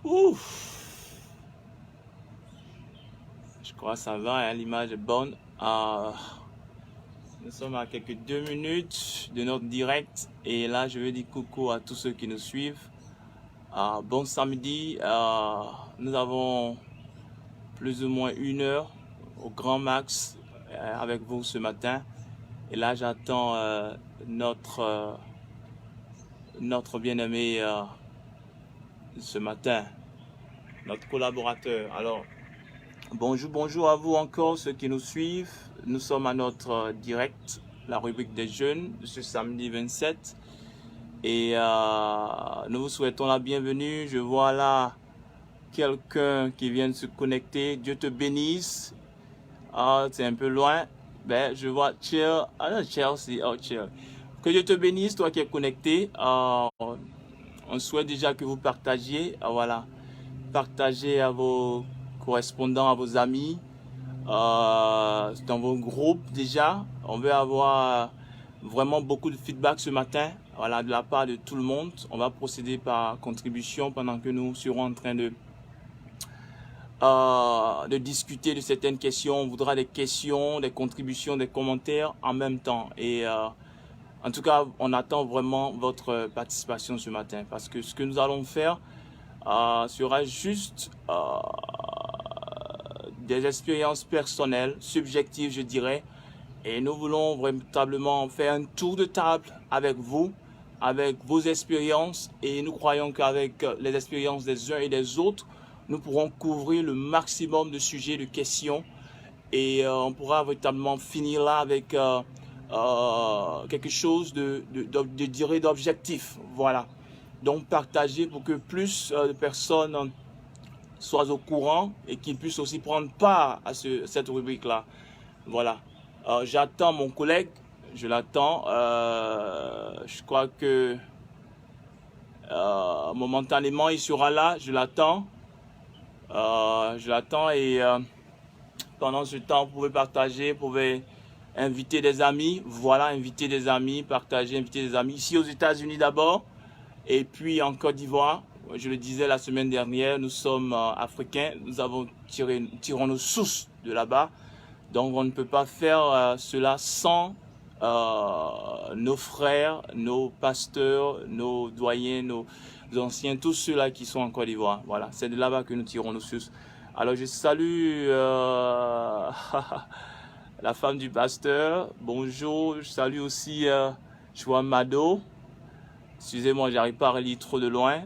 Ouf, je crois que ça va, hein, l'image est bonne. Nous sommes à quelques 2 minutes de notre direct et là je veux dire coucou à tous ceux qui nous suivent. Bon samedi, nous avons plus ou moins 1 heure au grand max avec vous ce matin. Et là j'attends notre bien-aimé ce matin, notre collaborateur. Alors, bonjour à vous encore ceux qui nous suivent. Nous sommes à notre direct, la rubrique des jeunes de ce samedi 27. Et nous vous souhaitons la bienvenue. Je vois là quelqu'un qui vient de se connecter. Dieu te bénisse. C'est un peu loin. Ben, je vois Chelsea. Chelsea. Oh, Chelsea. Que Dieu te bénisse, toi qui es connecté. On souhaite déjà que vous partagiez. Voilà. Partagez à vos correspondants, à vos amis, dans vos groupes déjà. On veut avoir vraiment beaucoup de feedback ce matin, voilà, de la part de tout le monde. On va procéder par contribution pendant que nous serons en train de discuter de certaines questions. On voudra des questions, des contributions, des commentaires en même temps. Et en tout cas, on attend vraiment votre participation ce matin parce que ce que nous allons faire sera juste des expériences personnelles, subjectives je dirais, et nous voulons véritablement faire un tour de table avec vous, avec vos expériences, et nous croyons qu'avec les expériences des uns et des autres, nous pourrons couvrir le maximum de sujets, de questions, et on pourra véritablement finir là avec quelque chose de d'objectif, voilà. Donc partagez pour que plus de personnes soient au courant et qu'ils puissent aussi prendre part à cette rubrique-là. Voilà. J'attends mon collègue, je l'attends. Je crois que momentanément il sera là, je l'attends. Et pendant ce temps, vous pouvez partager, vous pouvez inviter des amis. Voilà, inviter des amis, partager, inviter des amis. Ici aux États-Unis d'abord. Et puis en Côte d'Ivoire, je le disais la semaine dernière, nous sommes africains, nous avons tirons nos sources de là-bas. Donc on ne peut pas faire cela sans nos frères, nos pasteurs, nos doyens, nos anciens, tous ceux-là qui sont en Côte d'Ivoire. Voilà, c'est de là-bas que nous tirons nos sources. Alors je salue la femme du pasteur. Bonjour, je salue aussi Chouam Mado. Excusez-moi, j'arrive pas à relire trop de loin.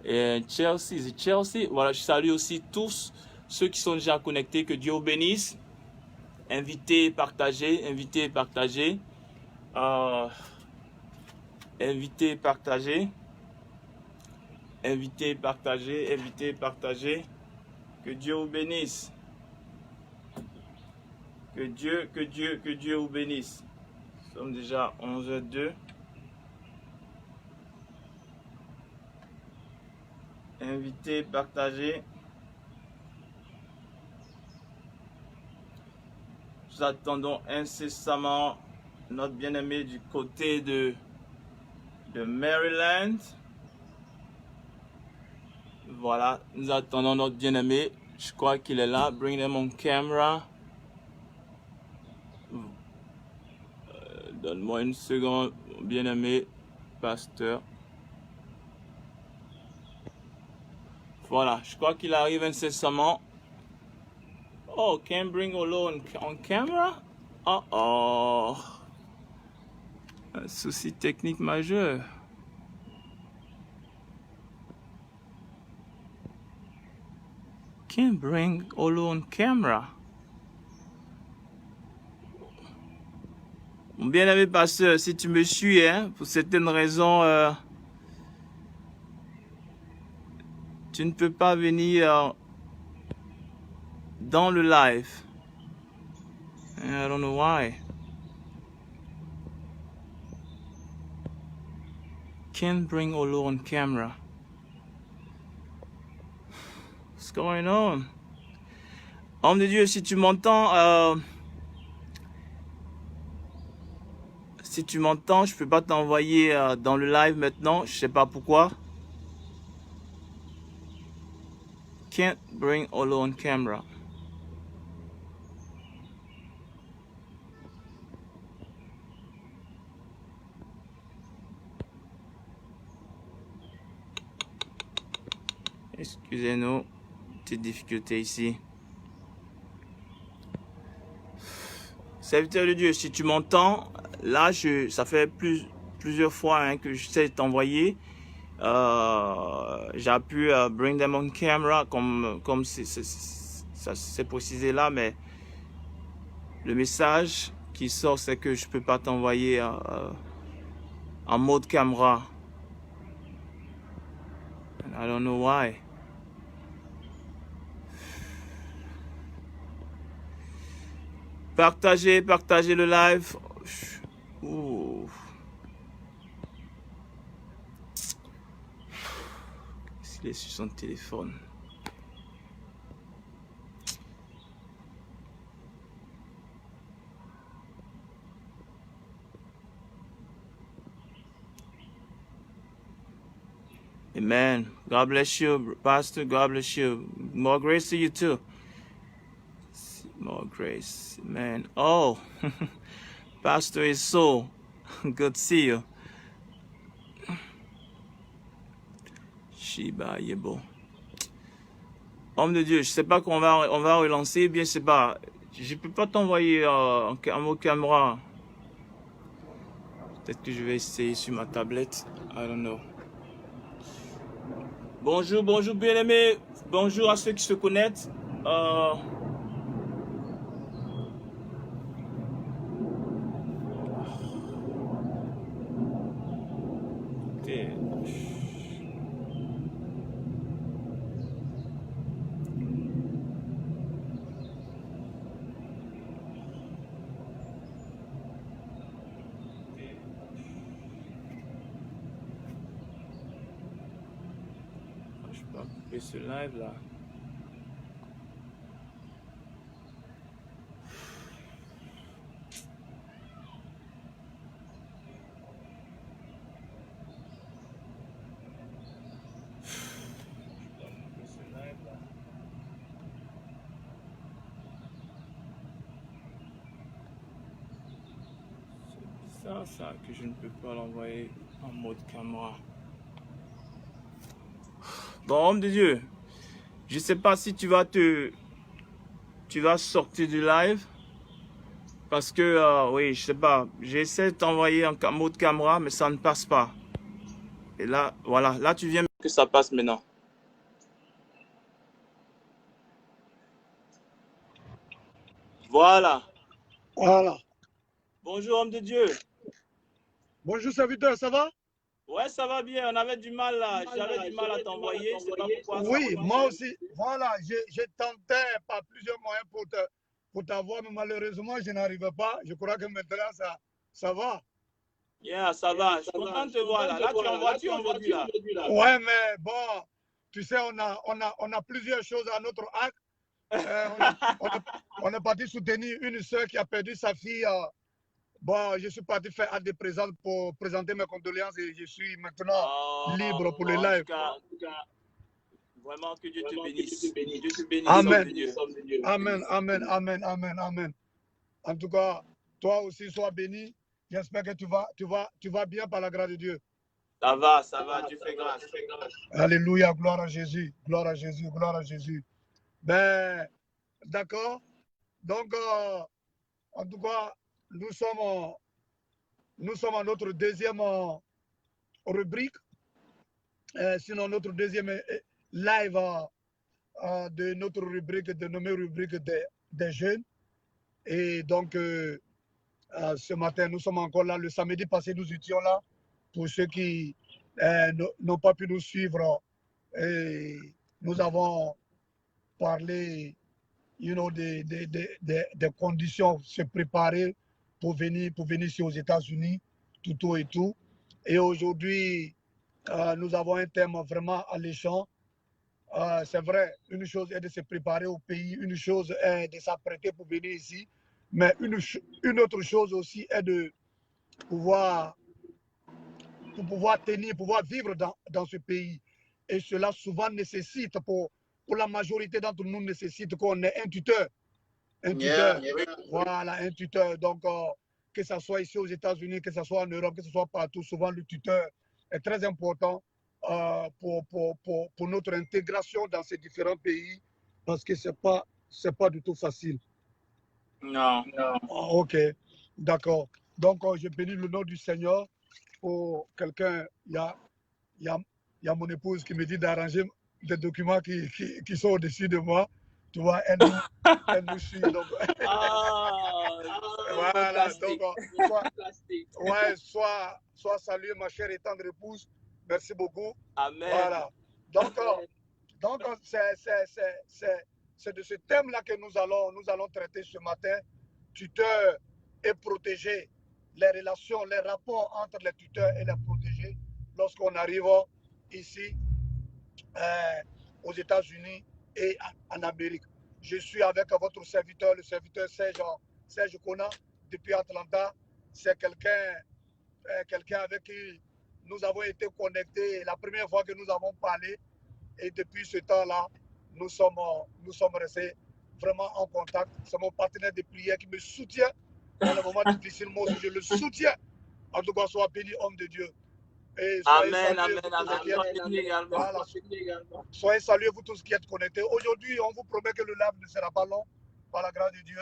Et Chelsea. Voilà, je salue aussi tous ceux qui sont déjà connectés. Que Dieu vous bénisse. Invitez, partagez, invitez, partagez. Invitez, partagez. Invitez, partagez, invitez, partagez. Que Dieu vous bénisse. Que Dieu vous bénisse. Nous sommes déjà 11h02. Invitez, partagez. Nous attendons incessamment notre bien-aimé du côté de Maryland. Voilà, nous attendons notre bien-aimé. Je crois qu'il est là. Bring them on camera. Donne-moi une seconde, bien-aimé pasteur. Voilà, je crois qu'il arrive incessamment. Oh, can't bring Olo on camera? Oh. Un souci technique majeur. Can't bring Olo on camera. Mon bien-aimé pasteur, si tu me suis, hein, pour certaines raisons, tu ne peux pas venir dans le live. I don't know why. Can't bring Olo on camera. What's going on? Homme de Dieu, si tu m'entends, je peux pas t'envoyer dans le live maintenant. Je sais pas pourquoi. can't bring Olo on camera. Excusez-nous, petite difficulté ici. Serviteur de Dieu, si tu m'entends, là, ça fait plusieurs fois hein, que je sais t'envoyer. J'ai pu bring them on camera comme c'est précisé là, mais le message qui sort, c'est que je peux pas t'envoyer en mode caméra. I don't know why. Partagez le live. Ouh. S'il est sur son téléphone. Amen. God bless you, Pastor. God bless you. More grace to you too. More grace. Amen. Oh, Pastor is so good to see you. Shiba Yebo. Homme de Dieu, je sais pas qu'on va relancer, bien c'est pas. Je peux pas t'envoyer en mode caméra. Peut-être que je vais essayer sur ma tablette. I don't know. Bonjour, bonjour bien-aimés. Bonjour à ceux qui se connectent. Écoutez. Je peux pas couper ce live là. Ça que je ne peux pas l'envoyer en mode caméra. Bon, homme de Dieu, je sais pas si tu vas sortir du live parce que oui, je sais pas, j'essaie de t'envoyer en mode caméra mais ça ne passe pas. Et là, voilà, là tu viens que ça passe maintenant. Voilà. Voilà. Bonjour homme de Dieu. Bonjour serviteur, ça va? Ouais, ça va bien. On avait du mal là. J'avais du mal à t'envoyer. Je sais pas pourquoi. Oui, moi aussi. Voilà, j'ai tenté par plusieurs moyens pour t'avoir, mais malheureusement, je n'arrive pas. Je crois que maintenant, ça va. Yeah, ça va. Je suis content de te voir là. Là, tu es en voiture aujourd'hui là. Ouais, mais bon, tu sais, on a plusieurs choses à notre acte. On est parti soutenir une soeur qui a perdu sa fille. Bon, je suis parti faire acte de présence pour présenter mes condoléances et je suis maintenant libre pour le live. En tout cas, vraiment que Dieu te bénisse. Dieu te bénisse, Amen. homme de Dieu. Amen, amen, amen, amen, amen. En tout cas, toi aussi, sois béni. J'espère que tu vas bien par la grâce de Dieu. Ça va, Dieu fait grâce. Alléluia, gloire à Jésus, gloire à Jésus, gloire à Jésus. Ben, d'accord. Donc, en tout cas, nous sommes à notre deuxième rubrique, sinon notre deuxième live de notre rubrique, dénommée rubrique des jeunes. Et donc, ce matin, nous sommes encore là. Le samedi passé, nous étions là. Pour ceux qui n'ont pas pu nous suivre, et nous avons parlé des conditions, se préparer pour venir ici aux États-Unis, tout et tout. Et aujourd'hui, nous avons un thème vraiment alléchant. C'est vrai, une chose est de se préparer au pays, une chose est de s'apprêter pour venir ici, mais une autre chose aussi est de pouvoir tenir, pouvoir vivre dans ce pays. Et cela souvent nécessite pour pour la majorité d'entre nous, nécessite qu'on ait un tuteur. Un tuteur. Yeah. Voilà, un tuteur. Donc, que ce soit ici aux États-Unis, que ce soit en Europe, que ce soit partout, souvent le tuteur est très important pour notre intégration dans ces différents pays parce que c'est pas du tout facile. Non. Ok, d'accord. Donc, je bénis le nom du Seigneur pour quelqu'un. Il y a mon épouse qui me dit d'arranger des documents qui sont au-dessus de moi. Tu vois, elle nous suit. Donc, voilà. Donc, sois salué, ma chère et tendre épouse. Merci beaucoup. Amen. Voilà. Donc c'est de ce thème-là que nous allons traiter ce matin. Tuteur et protégé. Les relations, les rapports entre les tuteurs et les protégés lorsqu'on arrive ici aux États-Unis et en Amérique. Je suis avec votre serviteur, le serviteur Serge Kona, depuis Atlanta. C'est quelqu'un avec qui nous avons été connectés la première fois que nous avons parlé. Et depuis ce temps-là, nous sommes restés vraiment en contact. C'est mon partenaire de prière qui me soutient dans les moments difficiles. Moi aussi, je le soutiens. En tout cas, sois béni, homme de Dieu. Et soyez salués, soyez salués, vous tous qui êtes connectés. Aujourd'hui, on vous promet que le live ne sera pas long, par la grâce de Dieu.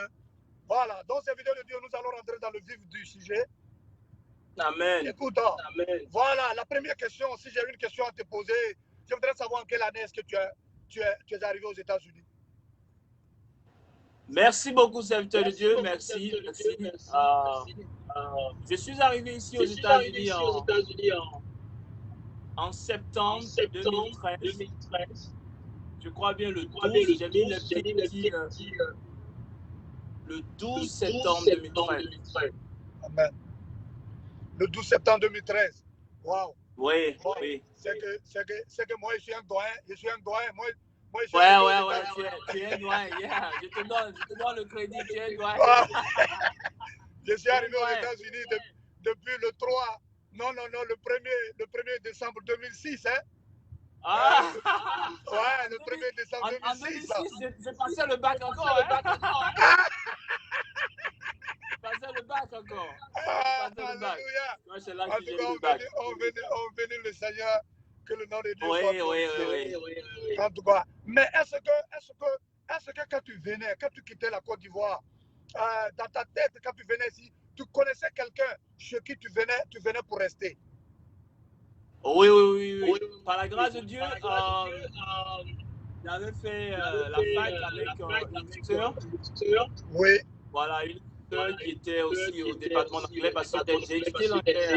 Voilà, dans cette vidéo de Dieu, nous allons rentrer dans le vif du sujet. Amen. Écoute, voilà, la première question, si j'ai une question à te poser, je voudrais savoir en quelle année est-ce que tu es arrivé aux États-Unis. Merci beaucoup, serviteur de Dieu. Merci. Je suis arrivé ici aux États-Unis en septembre 2013. Je crois bien le 12. J'ai mis le petit le 12 septembre 2013. Amen. Le 12 septembre 2013. Waouh. Oui. C'est que moi, je suis un doyen. Moi, je suis ouais, tu es un doyen. Yeah. Je te donne le crédit, tu es un doyen. Je suis arrivé aux États-Unis depuis le 3. Non, le 1er décembre 2006. Hein? Ouais, le 1er décembre 2006. En 2006, je passais le bac encore. Passais le bac encore. Alléluia. En tout cas, on bénit le Seigneur, que le nom de Dieu soit glorifié. Oui. En tout cas, mais est-ce que quand tu venais, quand tu quittais la Côte d'Ivoire, dans ta tête, quand tu venais ici, tu connaissais quelqu'un chez qui tu venais pour rester? Oui. Par la grâce de Dieu, j'avais fait la fac avec une sœur. Oui. Voilà, une sœur qui était aussi au département d'anglais parce que j'ai étudié l'anglais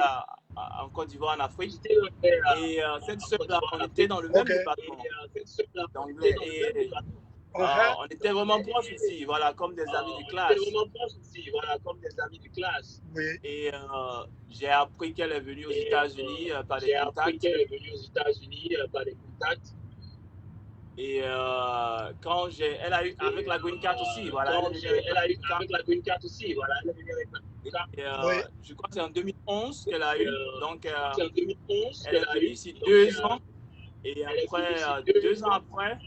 en Côte d'Ivoire, en Afrique. Et cette sœur-là, on était dans le même département d'anglais. Et on était vraiment proches aussi, voilà, comme des amis de classe. Oui. Et j'ai appris qu'elle est venue aux États-Unis par des contacts. Et quand elle a eu avec la green card aussi, voilà. Elle a eu avec la green card aussi, voilà. Et, je crois que c'est en 2011 qu'elle a eu. Donc, elle est venue ici 2 ans. Et après, 2 ans après,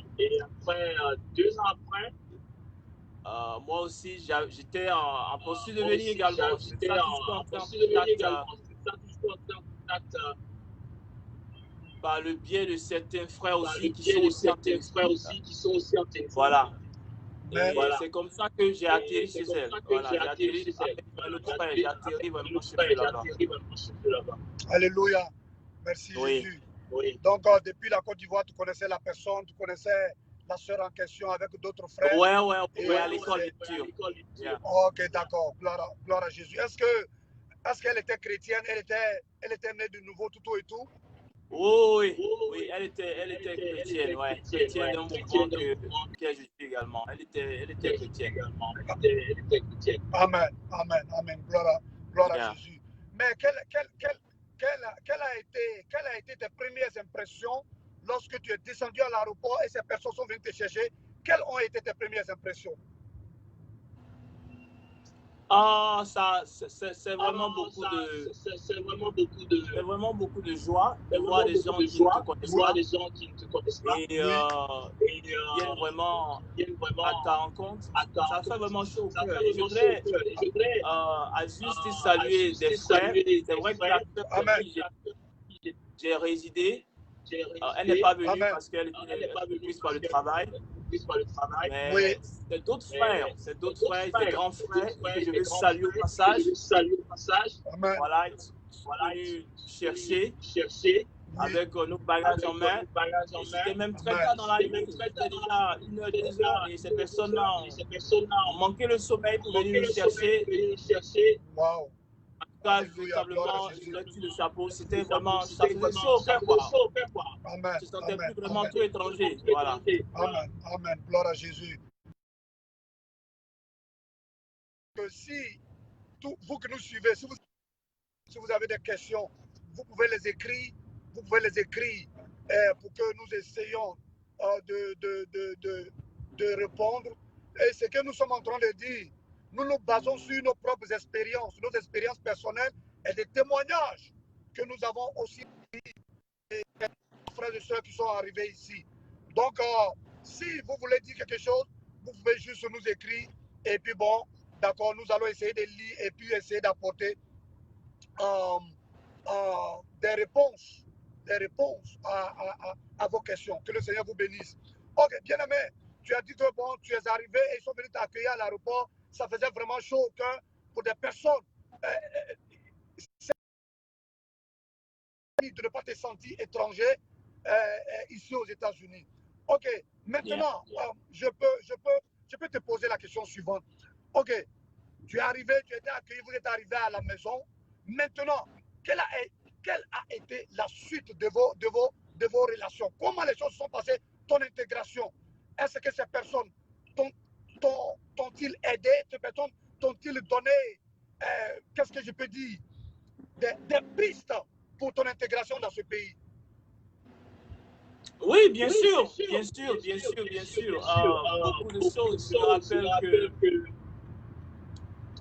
moi aussi, j'étais en processus de venir également. J'étais en processus de venir également. Par le biais de certains frères aussi qui sont aussi en Tennessee. Voilà. Et c'est comme ça que j'ai atterri chez elle. Voilà, j'ai atterri avec l'autre frère, j'ai atterri vraiment chez eux là-bas. Alléluia. Merci Jésus. Oui. Donc, depuis la Côte d'Ivoire, tu connaissais la personne, tu connaissais la sœur en question avec d'autres frères. Ouais, à l'école, bien sûr. Yeah. Ok, d'accord. Gloire à Jésus. Est-ce qu'elle était chrétienne? Elle était née de nouveau, tout et tout? Oui, elle était chrétienne, chrétienne d'un mouvement que je suis également. Elle était chrétienne. Amen. Gloire à Jésus. Mais quelle a été tes premières impressions lorsque tu es descendu à l'aéroport et ces personnes sont venues te chercher? Quelles ont été tes premières impressions? Ah, ça, c'est vraiment beaucoup de, c'est vraiment beaucoup de, c'est vraiment beaucoup de joie de voir vraiment des beaucoup gens de qui ne te joie de connaissent voir pas des gens qui ne te connaissent pas et Oui, viennent vraiment viennent à ta vraiment rencontre. à ta Ça fait rencontre. vraiment chaud au Ça cœur. fait Et je vraiment chaud au voudrais cœur. Et je voudrais à juste à saluer juste des frères. saluer C'est des vrai que la frères. sœur avec Amen, qui j'ai résidé, J'ai elle n'est résidé. pas venue Amen, parce qu'elle Elle n'est pas était venue prise par parce le qu'elle travail. était prise par le travail. oui, Mais Mais c'est c'est d'autres d'autres frères, des frères, grands c'est frères d'autres et que frères, je des veux grands saluer au frères, que je passage. veux saluer au passage. Amen, Voilà, ils sont Voilà, ils venus sont venus chercher chercher oui, avec nos bagages en avec main. nos bagages en Et main. c'était même très Amen, tard dans la C'était même nuit. très C'était tard dans la nuit. déjà 1 heure, C'était 2 heures déjà et ces 1 heure, 2 personnes-là heures. Et ces personnes-là ont manqué le sommeil pour ont venir manqué nous le sommeil chercher. pour venir nous chercher. wow, En tout cas, alléluia, gloire à véritablement, je Jésus, leur tire le chapeau. C'était Ça vraiment, ça c'était faisait vraiment, chaud au ça cœur, faisait quoi. chaud au cœur, quoi. On Amen, se sentait Amen, plus vraiment Amen, tout étranger. Voilà. Amen, Amen, gloire à Jésus. Que si, vous que nous suivez, si vous avez des questions, vous pouvez les écrire, pour que nous essayions de répondre. Et ce que nous sommes en train de dire, nous nous basons sur nos propres expériences, nos expériences personnelles et des témoignages que nous avons aussi des frères et sœurs qui sont arrivés ici. Donc, si vous voulez dire quelque chose, vous pouvez juste nous écrire et puis bon, d'accord, nous allons essayer de lire et puis essayer d'apporter des réponses à vos questions. Que le Seigneur vous bénisse. Ok, bien-aimé, tu as dit que bon, tu es arrivé et ils sont venus t'accueillir à l'aéroport. Ça faisait vraiment chaud au cœur pour des personnes de ne pas te sentir étranger ici aux États-Unis. Ok, maintenant, je peux te poser la question suivante. Ok, tu es arrivé, tu étais accueilli, vous êtes arrivé à la maison. Maintenant, quelle a été la suite de vos relations? Comment les choses sont passées? Ton intégration? Est-ce que ces personnes t'ont-ils aidé? Ces personnes t'ont-ils donné, qu'est-ce que je peux dire, des pistes pour ton intégration dans ce pays? Oui, bien Oui, sûr, bien sûr, bien sûr, bien sûr. Beaucoup de choses. Je me rappelle que,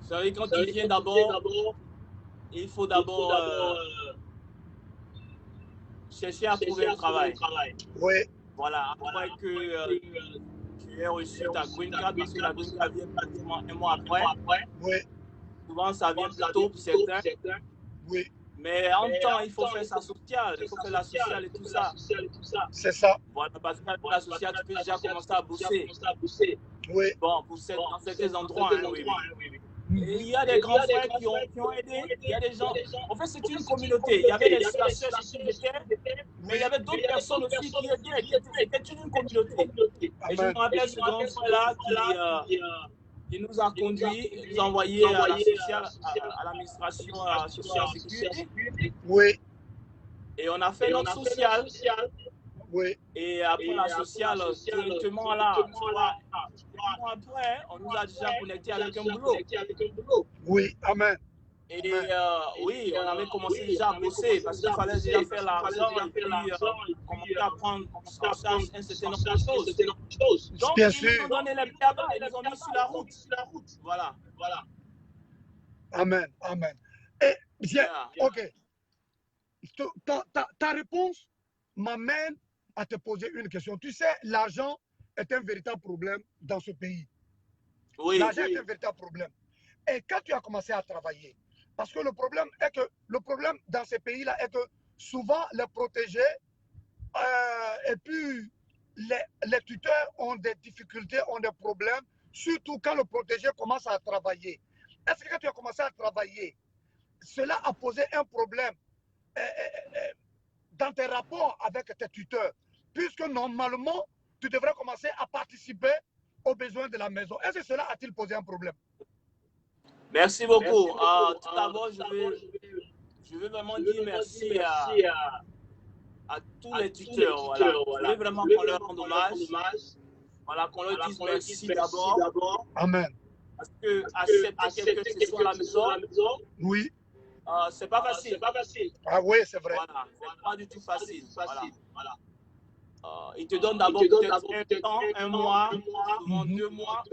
vous savez, quand tu viens d'abord, il faut d'abord chercher à trouver un travail. Oui, Voilà, après que tu aies reçu ta green card, parce que la green card vient pratiquement 1 mois après. oui, Souvent, ça vient plus tôt pour certains. oui, Mais en temps, il faut faire sa sociale, il faut faire la sociale et tout ça. c'est ça. Voilà, parce que la sociale, tu peux déjà commencer à bosser. Oui, Bon, dans certains endroits, hein, oui, oui. Et il y a des grands frères qui ont aidé. Il y a des gens. En fait, c'est une communauté. Il y avait la sœur chez qui j'étais, mais il y avait d'autres personnes aussi qui aidaient. C'était une communauté. Et je me amen, rappelle ce grand frère-là qui nous a conduits, nous a envoyés à la sociale, à l'administration sociale sécurité. oui, Et on a fait notre sociale. oui, Et après la sociale, directement là, tu vois, quelques mois après, on nous a déjà connectés avec un boulot. oui, amen, Et oui, on avait commencé déjà à bosser parce qu'il fallait déjà faire l'argent et puis commencer à prendre en charge un certain nombre de choses. Donc, bien ils nous sûr, ont donné les là-bas, ils nous ont mis sur la route. Voilà. amen, amen. Et bien, Yeah. ok, ta réponse m'amène à te poser une question. Tu sais, l'argent est un véritable problème dans ce pays. Oui. L'argent est un véritable problème. Et quand tu as commencé à travailler, parce que le problème dans ces pays-là est que souvent les protégés et puis les tuteurs ont des difficultés, ont des problèmes, surtout quand le protégé commence à travailler. Est-ce que quand tu as commencé à travailler, cela a posé un problème dans tes rapports avec tes tuteurs, puisque normalement, tu devrais commencer à participer aux besoins de la maison. Est-ce que cela a-t-il posé un problème? Merci beaucoup. Tout d'abord, je veux vraiment dire merci à tous les tuteurs. Voilà. Je veux vraiment qu'on leur rende hommage. Voilà, qu'on leur dise merci d'abord. Amen. Parce que accepter quelqu'un que ce soit à la maison, oui, c'est pas facile. Ah oui, c'est vrai. Voilà, c'est pas du tout facile. Voilà. Il te donne d'abord peut-être un temps, un mois, souvent 2 mois,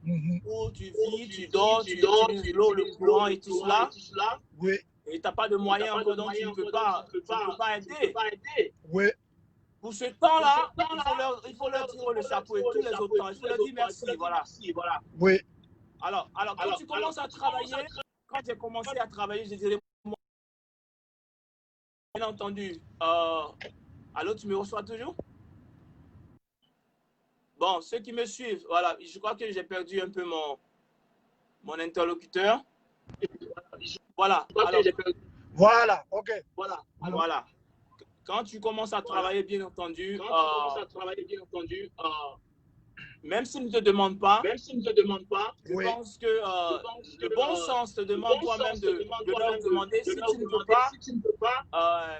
où tu vis, tu dors, tu utilises l'eau, le courant et tout cela. Oui, Et tu n'as pas de moyens encore, donc tu ne peux pas aider. oui, Pour ce temps-là, il faut leur tirer le chapeau et tous les autres temps. Il faut leur dire merci, voilà. oui, Alors, quand tu commences à travailler, quand j'ai commencé à travailler, je dirais, bien entendu, allô, tu me reçois toujours? Bon, ceux qui me suivent, voilà, je crois que j'ai perdu un peu mon interlocuteur. Voilà. Alors, voilà, ok. voilà. Quand tu commences à travailler, bien entendu, même s'ils ne te demandent pas, je Oui. pense que le bon sens te demande toi-même de leur demander si tu ne peux pas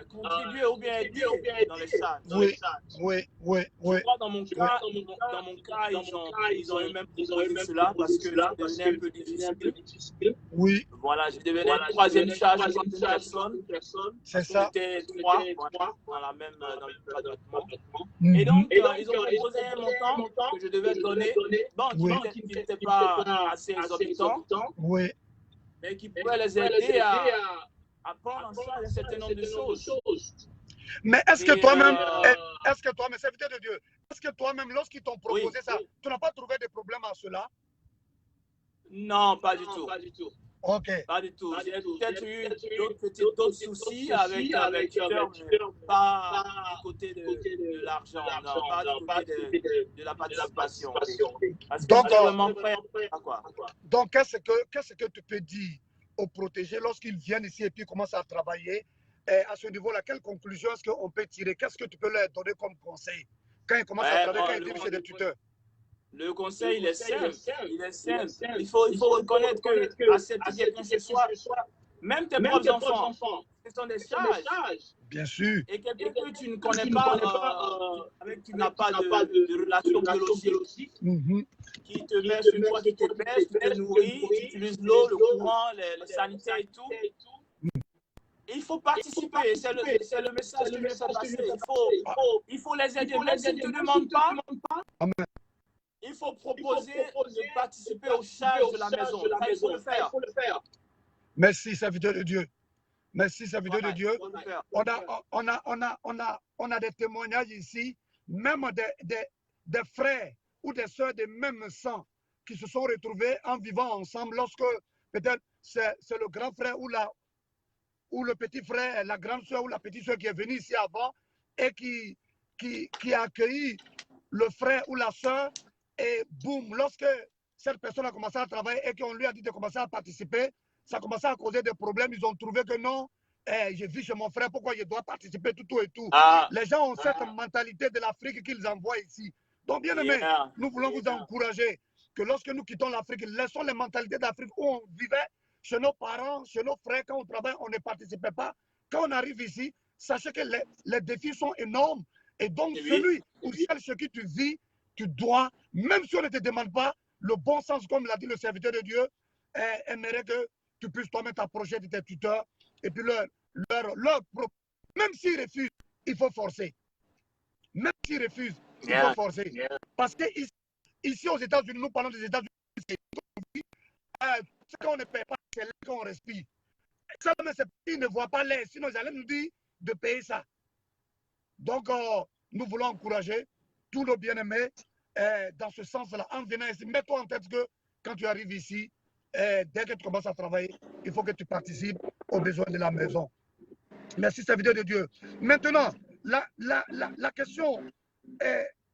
contribuer ou bien aider dans les charges. Oui, oui, oui, Je oui. crois dans mon cas, ils ont eux-mêmes proposé cela parce que ça devenait un peu difficile. Oui, Voilà, je devenais troisième charge d'une personne. c'est Parce qu'on ça. était trois dans dans le cadrement. Mhm. Et donc, ils ont proposé un montant que je devais donner, bon, Oui. qui n'était pas assez exorbitant, Oui, mais qui pouvait les aider à prendre en charge un certain nombre de choses. mais est-ce que Et, toi-même, serviteur de Dieu, est-ce que toi-même, lorsqu'ils t'ont proposé oui. ça, tu n'as pas trouvé de problème à cela? Non, pas du tout. Ok, Pas du tout. J'ai peut-être eu d'autres soucis avec mes tuteurs, mais pas du côté de l'argent, non, pas du côté de la participation. Parce que donc, j'étais vraiment prêt à quoi. donc qu'est-ce que tu peux dire aux protégés lorsqu'ils viennent ici et puis commencent à travailler? Et à ce niveau-là, quelle conclusion est-ce qu'on peut tirer? Qu'est-ce que tu peux leur donner comme conseil quand ils commencent à travailler, quand ils vivent chez des tuteurs? Le conseil, il est simple. Il est simple. Il faut reconnaître que accepter quelqu'un chez soi, même tes propres enfants, ce sont des charges. Bien sûr. Et quelqu'un que tu ne connais pas, avec qui tu n'as pas de relation biologique, qui te met sur toi, qui te pèse, qui te nourrit, qui utilise l'eau, le courant, les sanitaires et tout. Il faut participer, c'est le message que je vais passer. Il faut les aider, même s'ils ne te demandent pas. Amen. Il faut proposer de participer aux charges de la maison. Ça, il faut le faire. Merci, serviteur de Dieu. Merci, serviteur de Dieu. On a des témoignages ici, même des frères ou des sœurs de même sang qui se sont retrouvés en vivant ensemble lorsque peut-être c'est le grand frère ou le petit frère, la grande sœur ou la petite sœur qui est venue ici avant et qui a accueilli le frère ou la sœur. Et boum, lorsque cette personne a commencé à travailler et qu'on lui a dit de commencer à participer, ça a commencé à causer des problèmes. Ils ont trouvé que non, je vis chez mon frère, pourquoi je dois participer, tout et tout. Les gens ont cette mentalité de l'Afrique qu'ils envoient ici. Donc, bien aimé, nous voulons vous encourager que lorsque nous quittons l'Afrique, laissons les mentalités d'Afrique où on vivait chez nos parents, chez nos frères, quand on travaille, on ne participait pas. Quand on arrive ici, sachez que les défis sont énormes. Et donc, celui ou celle chez qui tu vis, tu dois, même si on ne te demande pas, le bon sens, comme l'a dit le serviteur de Dieu, aimerait que tu puisses toi-même t'approcher de tes tuteurs et puis même s'ils refusent, il faut forcer. Même s'ils refusent, il faut forcer. Parce que ici aux États-Unis, nous parlons des États-Unis, quand on ne paie pas, c'est là qu'on respire. Ça, ils ne voient pas l'air, sinon ils allaient nous dire de payer ça. Donc, nous voulons encourager tous nos bien-aimés dans ce sens-là. En venant ici, mets-toi en tête que quand tu arrives ici, dès que tu commences à travailler, il faut que tu participes aux besoins de la maison. Merci, serviteur de Dieu. Maintenant, la question,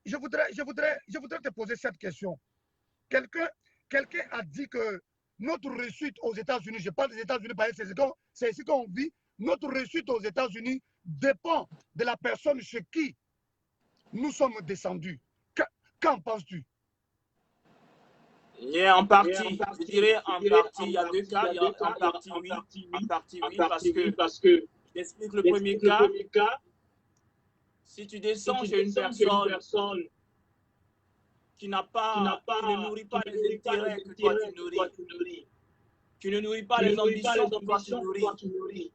je voudrais te poser cette question. Quelqu'un a dit que notre réussite aux États-Unis, je parle des États-Unis parce que c'est ici qu'on vit, notre réussite aux États-Unis dépend de la personne chez qui nous sommes descendus. Qu'en penses-tu? En partie, je dirais en partie, il y a deux cas, il y a en partie oui, parce que j'explique le premier cas. Si tu descends chez une personne qui ne nourrit pas les intérêts que toi tu nourris, qui ne nourrit pas les ambitions que toi tu nourris,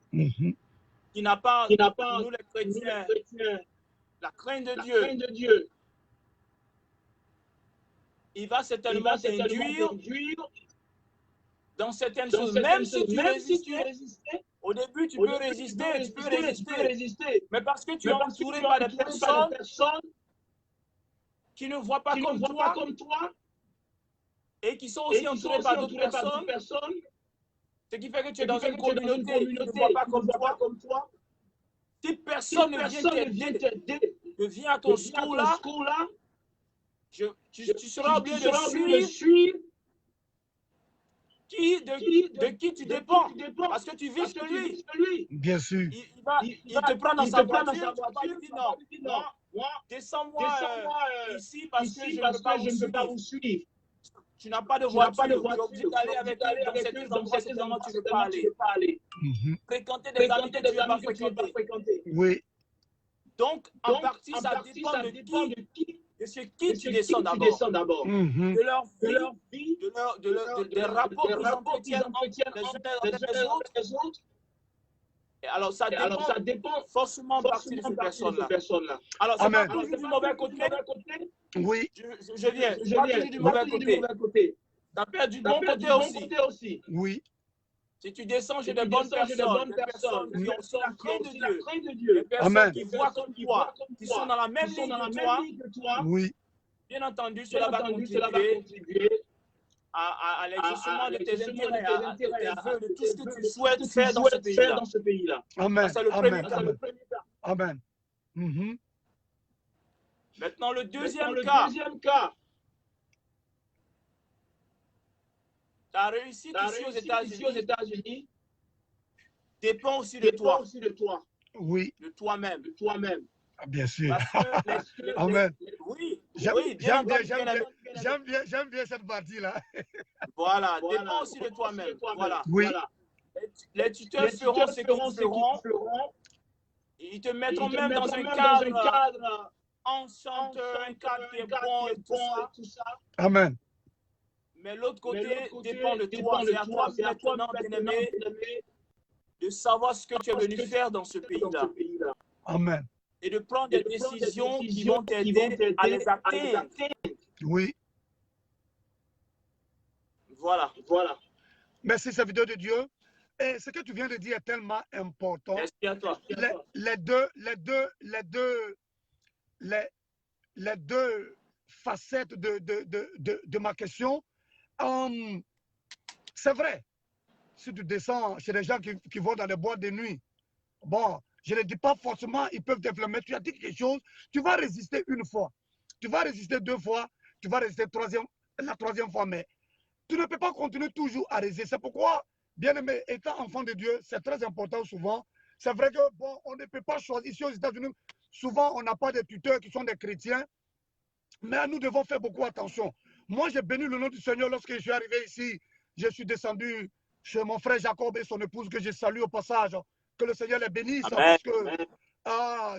qui n'a pas, nous les chrétiens, la crainte de Dieu, il va certainement t'induire dans certaines choses. Même si tu résistais, au début, tu peux résister. Mais parce que tu es entouré par des personnes qui ne voient pas comme toi et qui sont aussi entourées par d'autres personnes, ce qui fait que tu es dans une communauté qui ne voit pas comme toi. Si personne ne vient t'aider, ne vient à ton secours là, tu seras obligé de suivre de qui tu dépends. Parce que tu vis que lui. Bien sûr. Il te prend dans sa voiture, tu lui dis non, moi, descends-moi ici parce que je ne peux pas vous suivre. Tu n'as pas de voiture, tu es obligé d'aller avec lui dans certains endroits, tu ne peux pas aller. Fréquenter des amis que tu ne vas pas fréquenter. Oui. Donc, en partie, ça dépend de qui, de ce qui tu descends d'abord. De leur vie, des rapports qu'ils entretiennent entre les autres. Et alors, ça dépend forcément en partie de ces personnes-là. Alors, c'est pas toujours du mauvais côté. Oui. Je viens. C'est pas toujours du mauvais côté. Ça peut être du bon côté aussi. Oui. Si tu descends chez de bonnes personnes, des personnes qui ont aussi la crainte de Dieu, des personnes qui voient comme toi, qui sont dans la même ligne que toi, oui. Bien entendu, cela va contribuer à l'exaucement de tes intérêts, à tes vœux, de tout ce que tu souhaites faire dans ce pays-là. Amen. C'est le premier cas. Amen. Maintenant, le deuxième cas. Ta réussite ici aux États-Unis dépend aussi de toi. Oui. De toi-même. Ah, bien sûr. Parce que Amen. Oui, j'aime bien cette partie-là. Voilà, dépend aussi de toi-même. Voilà. Oui. Les tuteurs feront ce qu'ils feront. Ils te mettront même dans un cadre enchanteur, un cadre qui est bon et tout ça. Amen. Mais l'autre côté dépend de toi. C'est à toi maintenant, bien-aimé, de savoir ce que tu es venu faire dans ce pays-là. Amen. Et de prendre des décisions qui vont t'aider à les atteindre. Oui. Voilà. Merci, serviteur de Dieu. Et ce que tu viens de dire est tellement important. Merci à toi. Les deux facettes de ma question. C'est vrai. Si tu descends chez les gens qui vont dans les boîtes de nuit, bon, je ne dis pas forcément ils peuvent t'inflammer. Tu as dit quelque chose, tu vas résister une fois, tu vas résister deux fois, tu vas résister la troisième fois, mais tu ne peux pas continuer toujours à résister. C'est pourquoi, bien aimé, étant enfant de Dieu, c'est très important souvent. C'est vrai que, bon, on ne peut pas choisir. Ici aux États-Unis, souvent, on n'a pas de tuteurs qui sont des chrétiens, mais nous devons faire beaucoup attention. Moi, j'ai béni le nom du Seigneur lorsque je suis arrivé ici. Je suis descendu chez mon frère Jacob et son épouse que je salue au passage. Que le Seigneur les bénisse. Parce que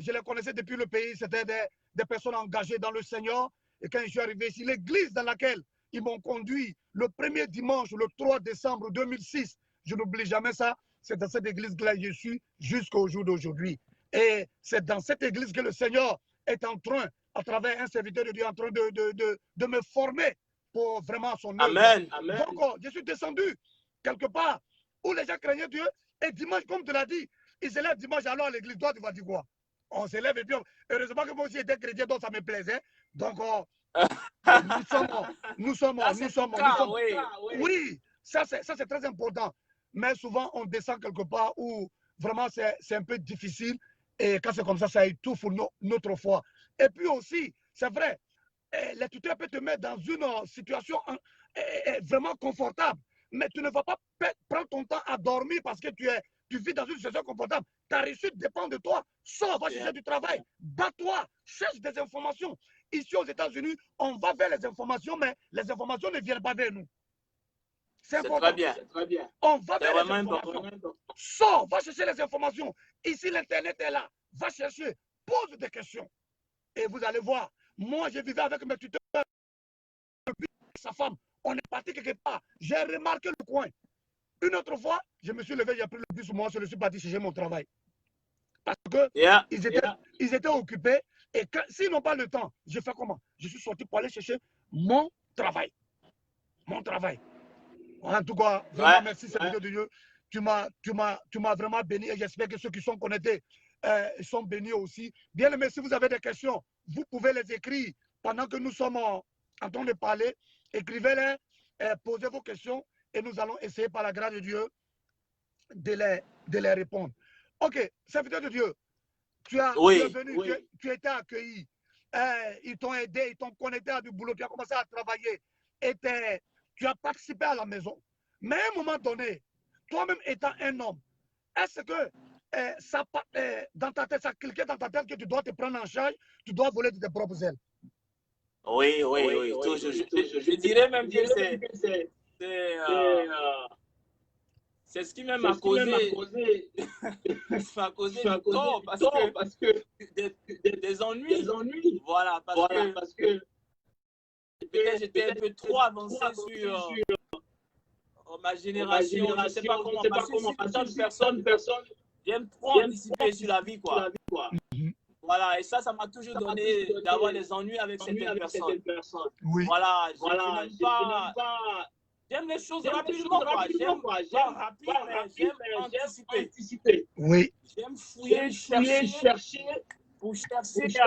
je les connaissais depuis le pays. C'était des personnes engagées dans le Seigneur. Et quand je suis arrivé ici, l'église dans laquelle ils m'ont conduit le premier dimanche, le 3 décembre 2006, je n'oublie jamais ça, c'est dans cette église-là que je suis jusqu'au jour d'aujourd'hui. Et c'est dans cette église que le Seigneur est en train, à travers un serviteur de Dieu, en train de me former pour vraiment son œuvre. Amen. Donc, je suis descendu quelque part où les gens craignaient Dieu. Et dimanche, comme tu l'as dit, ils se lèvent dimanche, alors à l'église, toi, tu vas dire quoi? On se lève et puis, heureusement que moi aussi j'étais chrétien, donc ça me plaisait. Donc, nous sommes. Oui, ça c'est très important. Mais souvent, on descend quelque part où vraiment c'est un peu difficile. Et quand c'est comme ça étouffe notre foi. Et puis aussi, c'est vrai, les tuteurs peuvent te mettre dans une situation vraiment confortable. Mais tu ne vas pas prendre ton temps à dormir parce que tu vis dans une situation confortable. Ta réussite dépend de toi. Sors, va chercher du travail. Bats-toi, cherche des informations. Ici aux États-Unis, on va vers les informations, mais les informations ne viennent pas vers nous. C'est important. Très bien. On va vers les informations. Sors, va chercher les informations. Ici, l'Internet est là. Va chercher, pose des questions. Et vous allez voir, moi, je vivais avec mes tuteurs, sa femme. On est parti quelque part. J'ai remarqué le coin. Une autre fois, je me suis levé, j'ai pris le bus, moi, je suis parti chercher mon travail. Parce que ils étaient occupés. Et s'ils n'ont pas le temps, je fais comment? Je suis sorti pour aller chercher mon travail. Mon travail. En tout cas, vraiment, merci, serviteur de Dieu. Tu m'as vraiment béni et j'espère que ceux qui sont connectés sont bénis aussi. Bien aimé, si vous avez des questions, vous pouvez les écrire pendant que nous sommes en train de parler. Écrivez-les, posez vos questions et nous allons essayer par la grâce de Dieu de les répondre. Ok, serviteur de Dieu, tu es venu, tu étais accueilli. Ils t'ont aidé, ils t'ont connecté à du boulot, tu as commencé à travailler et tu as participé à la maison. Mais à un moment donné, toi-même étant un homme, est-ce que dans ta tête, ça cliquait dans ta tête que tu dois te prendre en charge, tu dois voler de tes propres ailes? Oui. Je dirais même que c'est ce qui m'a causé du tort parce que des ennuis. Voilà, parce que peut-être j'étais un peu trop avancé sur ma génération. Je ne sais pas comment passer sur personne. J'aime trop anticiper sur la vie, quoi. Voilà, et ça m'a toujours donné d'avoir des ennuis avec certaines personnes. Oui. Voilà, j'aime les choses rapidement, quoi. J'aime pas rapide, mais j'aime anticiper. Oui. J'aime fouiller, chercher pour chercher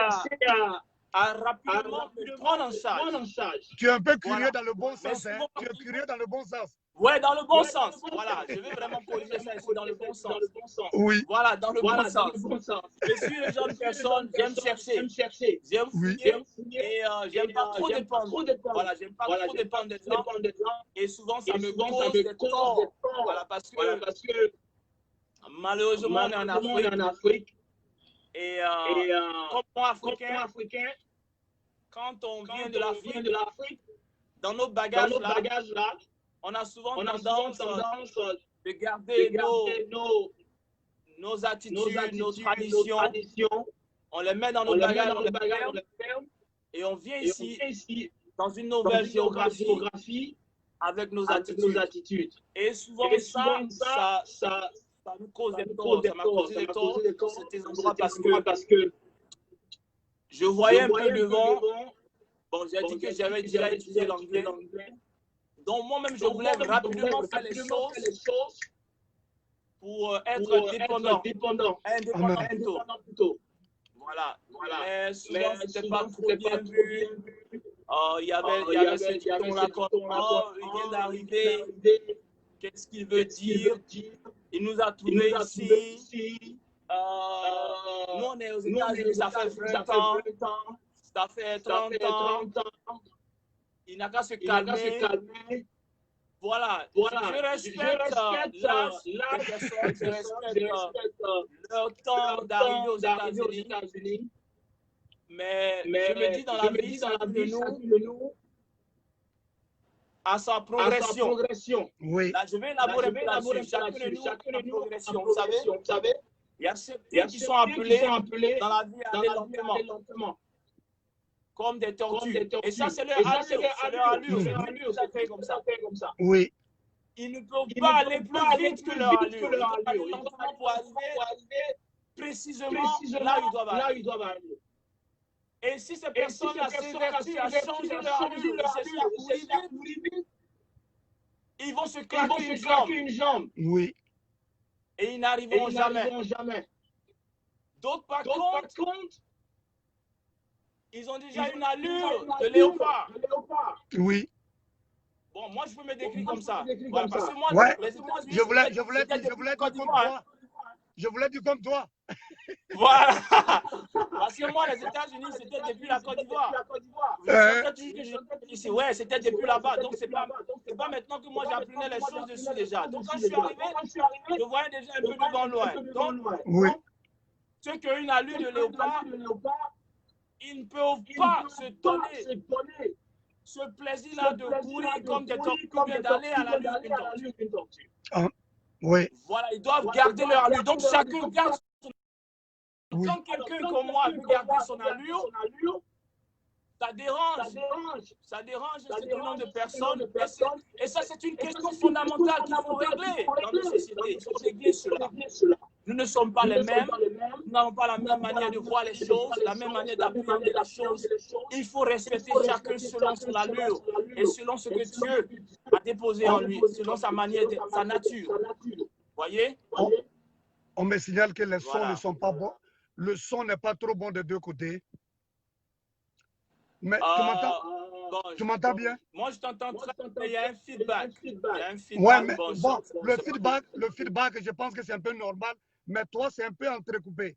à rapidement me prendre en charge. Tu es un peu curieux dans le bon sens, hein? Tu es curieux dans le bon sens. Ouais, dans le bon sens. Voilà, je veux vraiment corriger ça ici dans le bon sens. Oui. Voilà, dans le bon sens. Je suis le genre de personne, j'aime chercher, j'aime fouiller et j'aime pas trop dépendre. Voilà, j'aime pas trop dépendre des gens et souvent ça me cause des torts. Voilà, parce que malheureusement on est en Afrique et comme moi africain, quand on vient de l'Afrique, dans nos bagages là, on a souvent tendance de garder nos attitudes, nos traditions. On les met dans nos bagages, on les ferme et on vient ici dans une nouvelle géographie avec nos attitudes. Et souvent ça nous cause des torts. Ça m'a causé des torts dans ces endroits parce que je voyais un peu devant. Bon, j'ai dit que j'avais déjà étudié l'anglais. Donc moi-même, je voulais rapidement faire les choses pour être indépendant plutôt. Voilà. Mais souvent, c'était pas trop bien vu. Il y avait ce dicton-là comme il vient d'arriver. Qu'est-ce qu'il veut dire? Il nous a trouvés ici. Nous, on est aux États-Unis, ça fait 20 ans. Ça fait 30 ans. Il n'a qu'à se calmer. Voilà. Je respecte l'âge des personnes, je respecte leur temps d'arriver aux États-Unis. Mais je me dis dans la vie, chacun de nous à sa progression. Oui. Là, je vais élaborer là-dessus. Chacun de nous a sa progression. Vous savez, il y a ceux qui sont appelés dans la vie à aller lentement. Comme des tortues. Et ça, c'est leur allure. C'est comme ça. Oui. Ils ne peuvent pas aller plus vite que leur allure. Ils doivent aller lentement pour arriver précisément là où ils doivent aller. Et si ces personnes-là s'évertuent à changer leur allure, ils vont se claquer une jambe. Oui. Et ils n'arriveront jamais. D'autres, par contre, ils ont déjà une allure de léopard. Oui. Bon, moi, je peux me décrire comme ça. Voilà, parce que moi, ouais. Je voulais dire comme toi. Voilà. Parce que moi, les États-Unis, c'était depuis la Côte d'Ivoire. Ouais, c'était depuis là-bas. Donc, c'est pas maintenant que moi, j'apprenais les choses dessus déjà. Donc, quand je suis arrivé, je voyais déjà un peu devant loin. Donc, oui. Ceux qui ont une allure de léopard, ils ne peuvent pas se donner ce plaisir-là de courir comme des tortues, bien d'aller à l'allure d'une tortue. Oui. Voilà, ils doivent garder leur allure. Donc, chacun garde son allure. Quand quelqu'un comme moi veut garder son allure, ça dérange un certain nombre de personnes. Et ça, c'est une question fondamentale qu'il faut régler dans nos sociétés. Il faut régler cela. Nous ne sommes pas les mêmes, nous n'avons pas la même manière de voir les choses, la même manière d'appréhender les choses. Il faut respecter chacun selon son allure et selon ce que Dieu a déposé en lui, selon sa manière, sa nature. Voyez? On me signale que les sons Voilà. ne sont pas bons. Le son n'est pas trop bon des deux côtés. Mais tu m'entends? Bon, Tu m'entends bien? Moi, je t'entends très bien, mais il y a un feedback. Il y a un feedback. Ouais, mais bon, bon, le feedback, je pense que c'est un peu normal, mais toi, c'est un peu entrecoupé.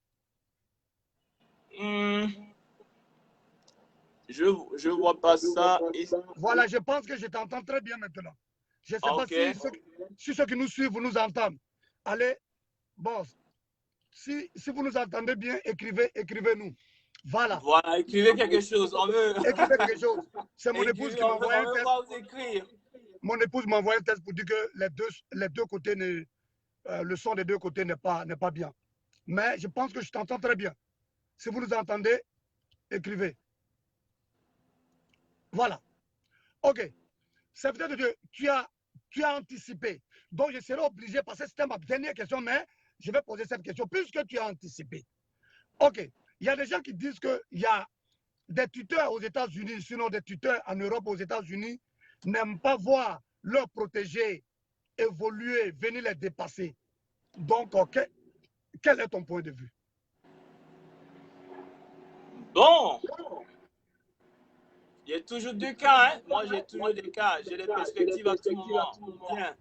Je vois pas ça. Voilà, je pense que je t'entends très bien maintenant. Je ne sais pas si ceux qui nous suivent nous entendent. Allez, bon, si vous nous entendez bien, écrivez-nous. Voilà. Voilà, écrivez quelque chose. On veut. Écrivez quelque chose. C'est mon épouse qui m'envoie un texte. Vous écrire. Mon épouse m'envoie un texte pour dire que les deux côtés, le son des deux côtés n'est pas bien. Mais je pense que je t'entends très bien. Si vous nous entendez, écrivez. Voilà. OK. Ça veut dire que tu as anticipé. Donc, je serai obligé, parce que c'était ma dernière question, mais je vais poser cette question, puisque tu as anticipé. OK. Il y a des gens qui disent qu'il y a des tuteurs aux États-Unis, sinon des tuteurs en Europe, aux États-Unis, n'aiment pas voir leurs protégés évoluer, venir les dépasser. Donc, quel est ton point de vue? Bon. Il y a toujours deux cas. Hein? Moi, j'ai toujours des cas. J'ai des perspectives à tout moment. Bien.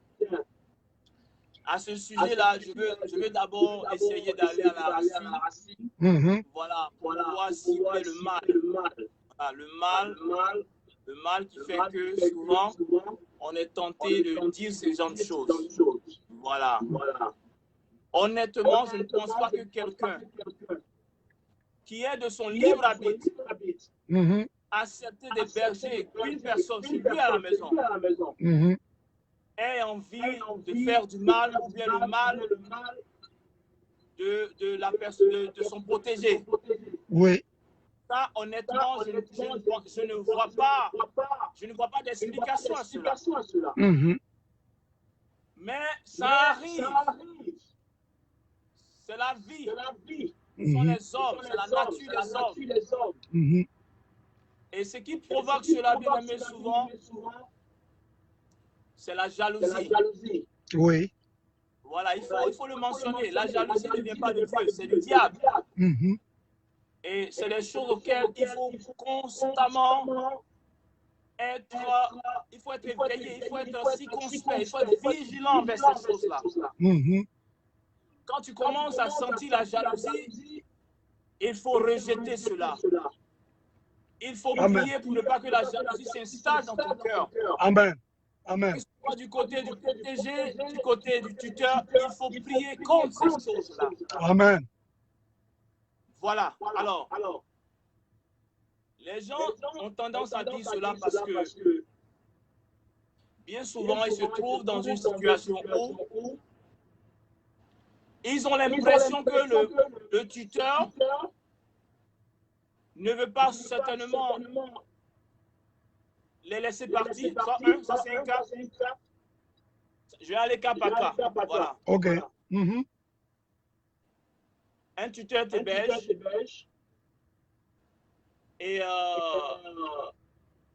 À ce sujet-là, je veux d'abord essayer d'aller à la racine. Voilà, pour pouvoir cibler le mal. Voilà, le mal qui fait que souvent, on est tenté de dire ce genre de choses. Voilà. Honnêtement, je ne pense pas que quelqu'un qui est de son libre arbitre accepter d'héberger une personne chez lui à la maison ait envie de faire du mal ou bien le mal de la personne, de son protégé. Oui. Ça, honnêtement, je ne vois pas d'explication à cela. Mais ça arrive. C'est la vie. Ce sont les hommes, c'est la nature des hommes. Et ce qui provoque cela, bien aimé, souvent, c'est la jalousie. Oui. Voilà, il faut le mentionner. La jalousie ne vient pas de Dieu, c'est du diable. Et c'est des choses auxquelles il faut constamment être éveillé, il faut être circonspect, il faut être vigilant vers ces choses-là. Quand tu commences à sentir la jalousie, il faut rejeter cela. Il faut prier pour ne pas que la jalousie s'installe dans ton cœur. Amen. Amen. Soit du côté du protégé, du côté du tuteur, il faut prier contre ces choses-là. Amen. Voilà. Alors, les gens ont tendance à dire cela parce que bien souvent, ils se trouvent dans une situation où ils ont l'impression que le tuteur ne veut pas certainement les laisser partir. Ça c'est un cas. Je vais aller cas par cas. Voilà. OK. Un tuteur t'héberge et tu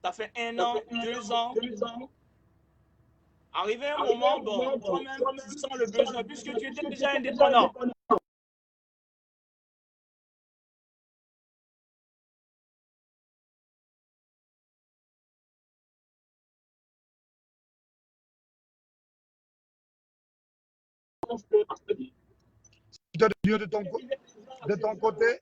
as fait 1 an, 2 ans. Arrivé un moment, bon, toi-même, tu sens le besoin, puisque tu étais déjà indépendant. De ton côté,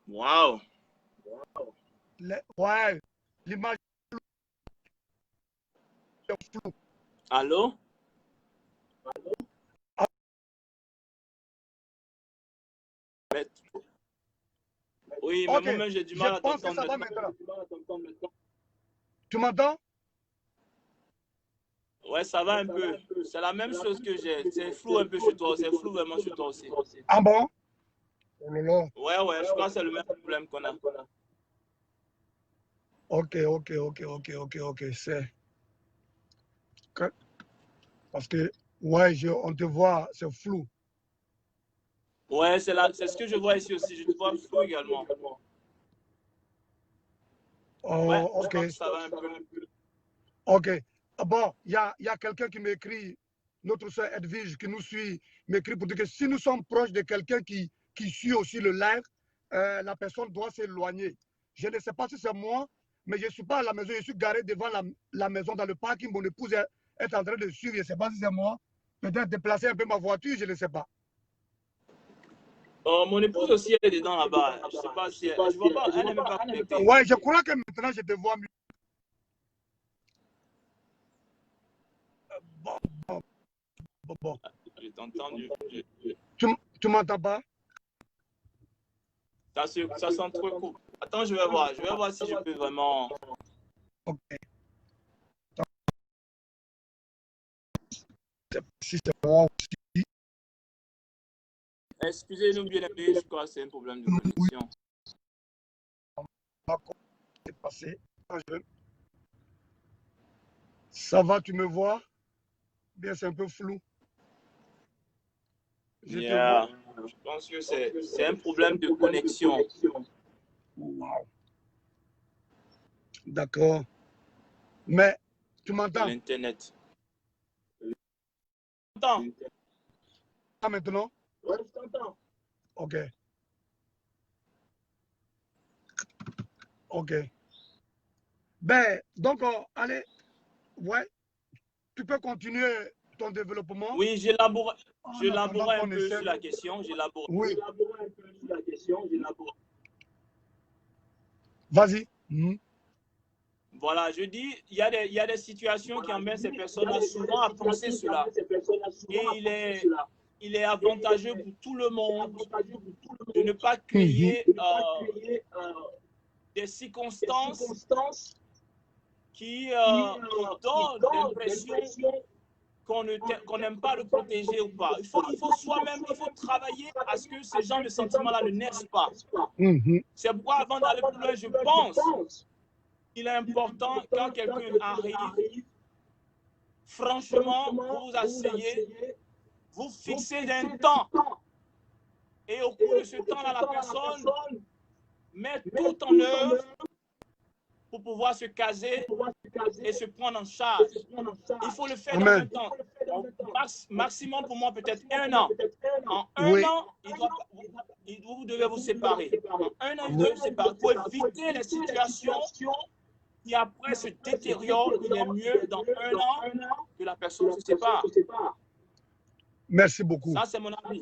Wow. Ouais, l'image est floue. Allô? Oui, mais moi-même, j'ai du mal à t'entendre maintenant. Tu m'entends? Ouais, ça va un peu. C'est la même chose que j'ai. C'est flou un peu chez toi. C'est flou vraiment chez toi aussi. Ah bon? Oh là là. Ouais, je crois que c'est le même problème qu'on a. Ok, c'est... Parce que, ouais, on te voit, c'est flou. Ouais, c'est ce que je vois ici aussi. Je te vois flou également. Ouais, Oh, je ok, crois que ça va un peu. ok. Ah bon, il y a quelqu'un qui m'écrit, notre soeur Edwige, qui nous suit, m'écrit pour dire que si nous sommes proches de quelqu'un qui suit aussi le live, la personne doit s'éloigner. Je ne sais pas si c'est moi, mais je ne suis pas à la maison, je suis garé devant la maison dans le parking. Mon épouse est en train de suivre, je ne sais pas si c'est moi. Peut-être déplacer un peu ma voiture, je ne sais pas. Mon épouse aussi, elle est dedans là-bas. Je sais pas si je vois pas, elle n'est même pas connectée. Ouais, je crois que maintenant je te vois mieux. Bon, bon. Je t'ai entendu. Tu m'entends pas? Ça s'entrecoupe. Attends, je vais voir. Je vais voir si je peux vraiment. Ok. Si c'est moi aussi. Excusez-nous, bien aimés, je crois que c'est un problème de connexion. C'est passé. Ça va, tu me vois? Bien, c'est un peu flou. Je te vois. Je pense que c'est un problème de connexion. Wow. D'accord. Mais tu m'entends? L'Internet. Tu m'entends? Ah, maintenant? Ouais, je t'entends. Ok. Ok. Ben, donc, allez, ouais, tu peux continuer ton développement. Oui, j'élaborais un peu sur la question. Oui, J'élaborais un peu sur la question. vas-y. Voilà, je dis, il y a des situations qui amènent ces personnes-là souvent à penser cela. Et il est avantageux pour tout le monde de ne pas créer des circonstances qui donnent l'impression qu'on n'aime pas le protéger ou pas. Il faut soi-même, il faut travailler à ce que ce genre de sentiments-là ne naissent pas. C'est pourquoi avant d'aller plus loin, je pense qu'il est important quand quelqu'un arrive, franchement, vous vous asseyez, vous fixez un temps. Et au cours de ce temps-là, la personne met tout en œuvre pour pouvoir se caser et se prendre en charge. Il faut le faire dans un temps. Maximum pour moi, peut-être 1 an. En 1 an, vous devez vous séparer. En 1 an, vous devez vous séparer pour éviter les situations qui après se détériorent. Il est mieux dans 1 an que la personne se sépare. Merci beaucoup. Ça, c'est mon avis.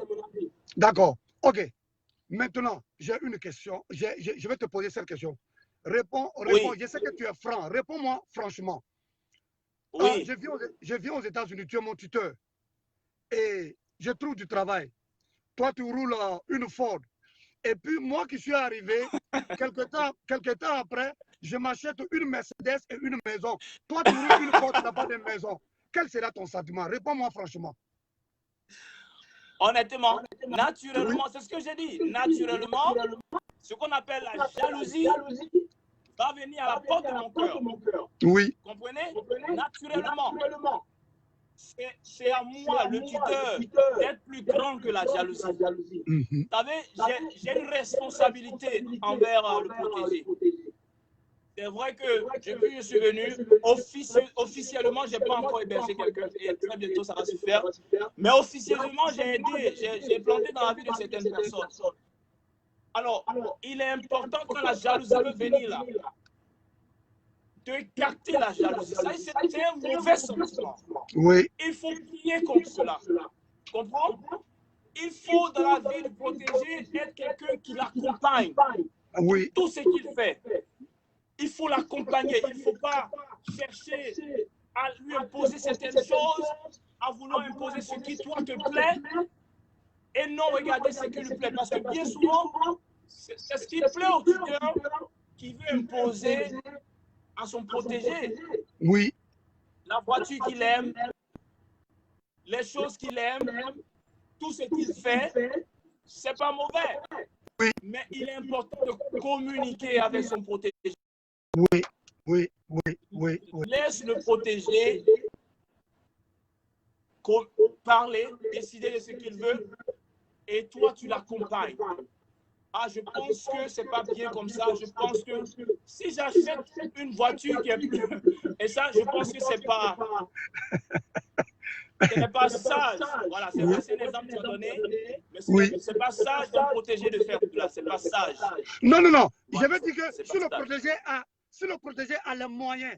D'accord. OK. Maintenant, j'ai une question. Je vais te poser cette question. Réponds. Oui. Je sais que tu es franc. Réponds-moi franchement. Oui. Je vis aux États-Unis. Tu es mon tuteur. Et je trouve du travail. Toi, tu roules une Ford. Et puis, moi qui suis arrivé, quelque temps après, je m'achète une Mercedes et une maison. Toi, tu roules une Ford, tu n'as pas de maison. Quel sera ton sentiment? Réponds-moi franchement. Honnêtement, naturellement, c'est ce que j'ai dit. Naturellement, ce qu'on appelle la jalousie va venir à la porte de mon cœur. Oui. Comprenez? Naturellement. C'est à moi, le tuteur, d'être plus grand que la jalousie. Vous savez, j'ai une responsabilité envers le protégé. C'est vrai que depuis que je suis venu, officiellement, je n'ai pas encore hébergé quelqu'un et très bientôt ça va se faire. Mais officieusement, j'ai aidé, j'ai planté dans la vie de certaines personnes. Alors, il est important quand la jalousie veut venir là, d'écarter la jalousie. Ça, c'est un mauvais sentiment. Oui. Il faut prier contre cela. Tu comprends? Il faut dans la vie du protégé être quelqu'un qui l'accompagne. Oui. Tout ce qu'il fait. Il faut l'accompagner. Il ne faut pas chercher à lui imposer certaines choses, en voulant imposer ce qui, toi, te plaît, et non regarder ce qui lui plaît. Parce que bien souvent, c'est ce qui plaît au tuteur qui veut imposer à son protégé. Oui. La voiture qu'il aime, les choses qu'il aime, tout ce qu'il fait, c'est pas mauvais. Oui. Mais il est important de communiquer avec son protégé. Oui, oui, oui, oui, oui. Laisse le protéger, parler, décider de ce qu'il veut, et toi, tu l'accompagnes. Ah, je pense que c'est pas bien comme ça. Je pense que si j'achète une voiture qui est plus... Et ça, je pense que ce n'est pas sage. Voilà, c'est Oui, vrai, c'est un exemple que tu as donné, mais oui. c'est pas sage d'un protégé de faire cela. C'est pas sage. Non, non, non. Je Voilà, veux dire que c'est pas si sage. si le protégé a les moyens,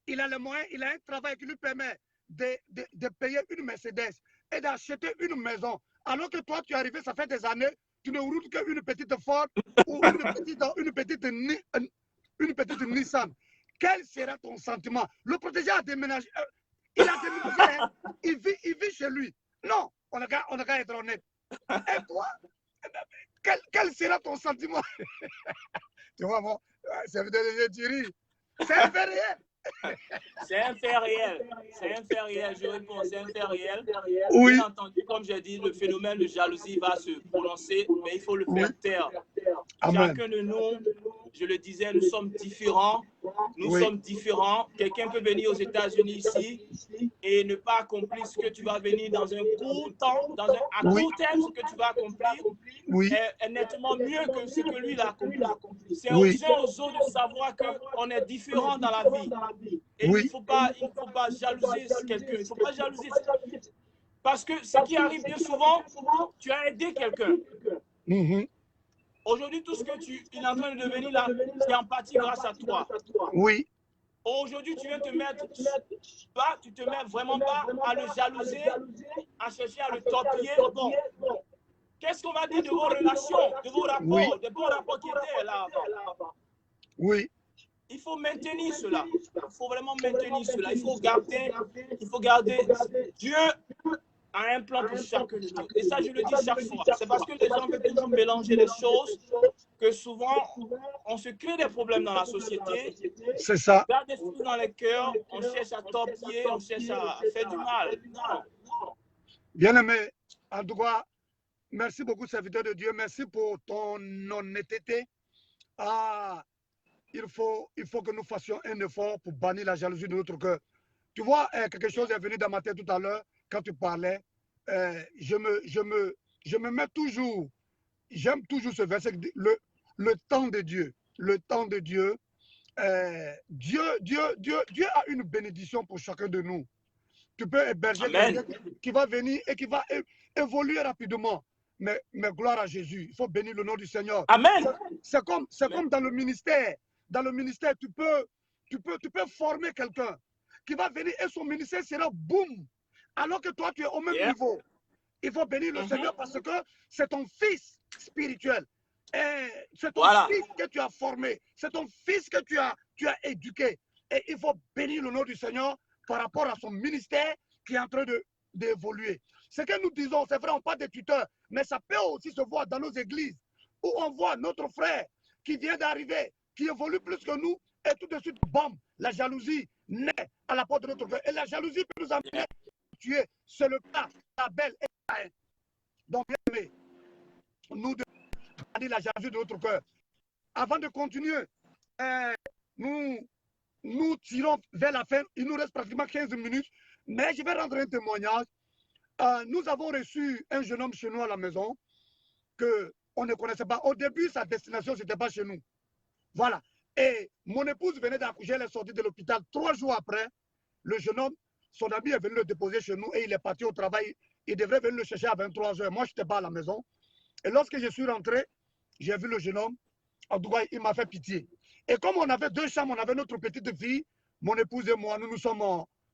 il a les moyens, il a un travail qui lui permet de payer une Mercedes et d'acheter une maison, alors que toi, tu es arrivé, ça fait des années, tu ne roules qu'une petite Ford ou une petite Nissan. Quel sera ton sentiment? Le protégé a déménagé. Il a déménagé, hein? Il vit chez lui. Non, on a qu'à être honnête. Et toi, quel sera ton sentiment? Tu vois, bon, c'est de Thierry. C'est un fait réel. C'est un fait réel. C'est un fait réel. Je réponds, c'est un fait réel. Oui. Bien entendu, comme j'ai dit, le phénomène de jalousie va se prononcer, mais il faut le faire taire. Amen. Chacun de nous, je le disais, nous sommes différents. Nous Oui. sommes différents. Quelqu'un peut venir aux États-Unis ici et ne pas accomplir ce que tu vas venir dans un court temps, à Oui. court terme, ce que tu vas accomplir Oui. est nettement mieux que ce que lui a accompli. C'est Oui. aux uns aux autres de savoir qu'on est différents dans la vie. Et Oui. il faut pas jalouser quelqu'un. Il ne faut pas jalouser. Parce que ce qui arrive bien souvent, tu as aidé quelqu'un. Mhm. Aujourd'hui, tout ce que il est en train de devenir là, c'est en partie grâce à toi. Oui. Aujourd'hui, tu viens te mettre pas, tu te mets vraiment pas à le jalouser, à chercher à le torpiller. Bon, qu'est-ce qu'on va dire de vos relations, de vos Oui. rapports, des bons rapports qui étaient là avant? Oui. Il faut maintenir cela. Il faut vraiment maintenir cela. Il faut garder. Dieu a un plan pour chacun de nous. Et ça, je le dis chaque fois. C'est parce que les gens veulent toujours mélanger les choses que souvent, on se crée des problèmes dans la société. C'est ça. On garde des choses dans les cœurs, on cherche à torpiller, on cherche à faire du mal. Non. Bien-aimé, en tout cas, merci beaucoup, serviteur de Dieu. Merci pour ton honnêteté. Ah, il faut que nous fassions un effort pour bannir la jalousie de notre cœur. Tu vois, quelque chose est venu dans ma tête tout à l'heure quand tu parlais. Je me mets toujours, j'aime toujours ce verset, le temps de Dieu. Le temps de Dieu. Dieu a une bénédiction pour chacun de nous. Tu peux héberger quelqu'un qui va venir et qui va évoluer rapidement. Mais gloire à Jésus. Il faut bénir le nom du Seigneur. Amen. C'est comme dans le ministère. Dans le ministère, tu peux former quelqu'un qui va venir et son ministère sera boum. Alors que toi, tu es au même niveau. Il faut bénir le Seigneur parce que c'est ton fils spirituel. C'est ton fils que tu as formé. C'est ton fils que tu as éduqué. Et il faut bénir le nom du Seigneur par rapport à son ministère qui est en train d'évoluer. Ce que nous disons, c'est vrai, on parle des tuteurs, mais ça peut aussi se voir dans nos églises où on voit notre frère qui vient d'arriver, qui évolue plus que nous, et tout de suite, bam, la jalousie naît à la porte de notre frère. Et la jalousie peut nous amener à tuer. C'est le cas d'Abel et Caïn. Donc, bien aimé, nous devons garder la jalousie de notre cœur. Avant de continuer, nous tirons vers la fin. Il nous reste pratiquement 15 minutes, mais je vais rendre un témoignage. Nous avons reçu un jeune homme chez nous à la maison qu'on ne connaissait pas. Au début, sa destination, ce n'était pas chez nous. Voilà. Et mon épouse venait d'accoucher, elle est sortie de l'hôpital. 3 jours après, le jeune homme, son ami est venu le déposer chez nous et il est parti au travail. Il devrait venir le chercher à 23 h. Moi, je n'étais pas à la maison. Et lorsque je suis rentré, j'ai vu le jeune homme. En tout cas, il m'a fait pitié. Et comme on avait 2 chambres, on avait notre petite fille, mon épouse et moi, nous nous sommes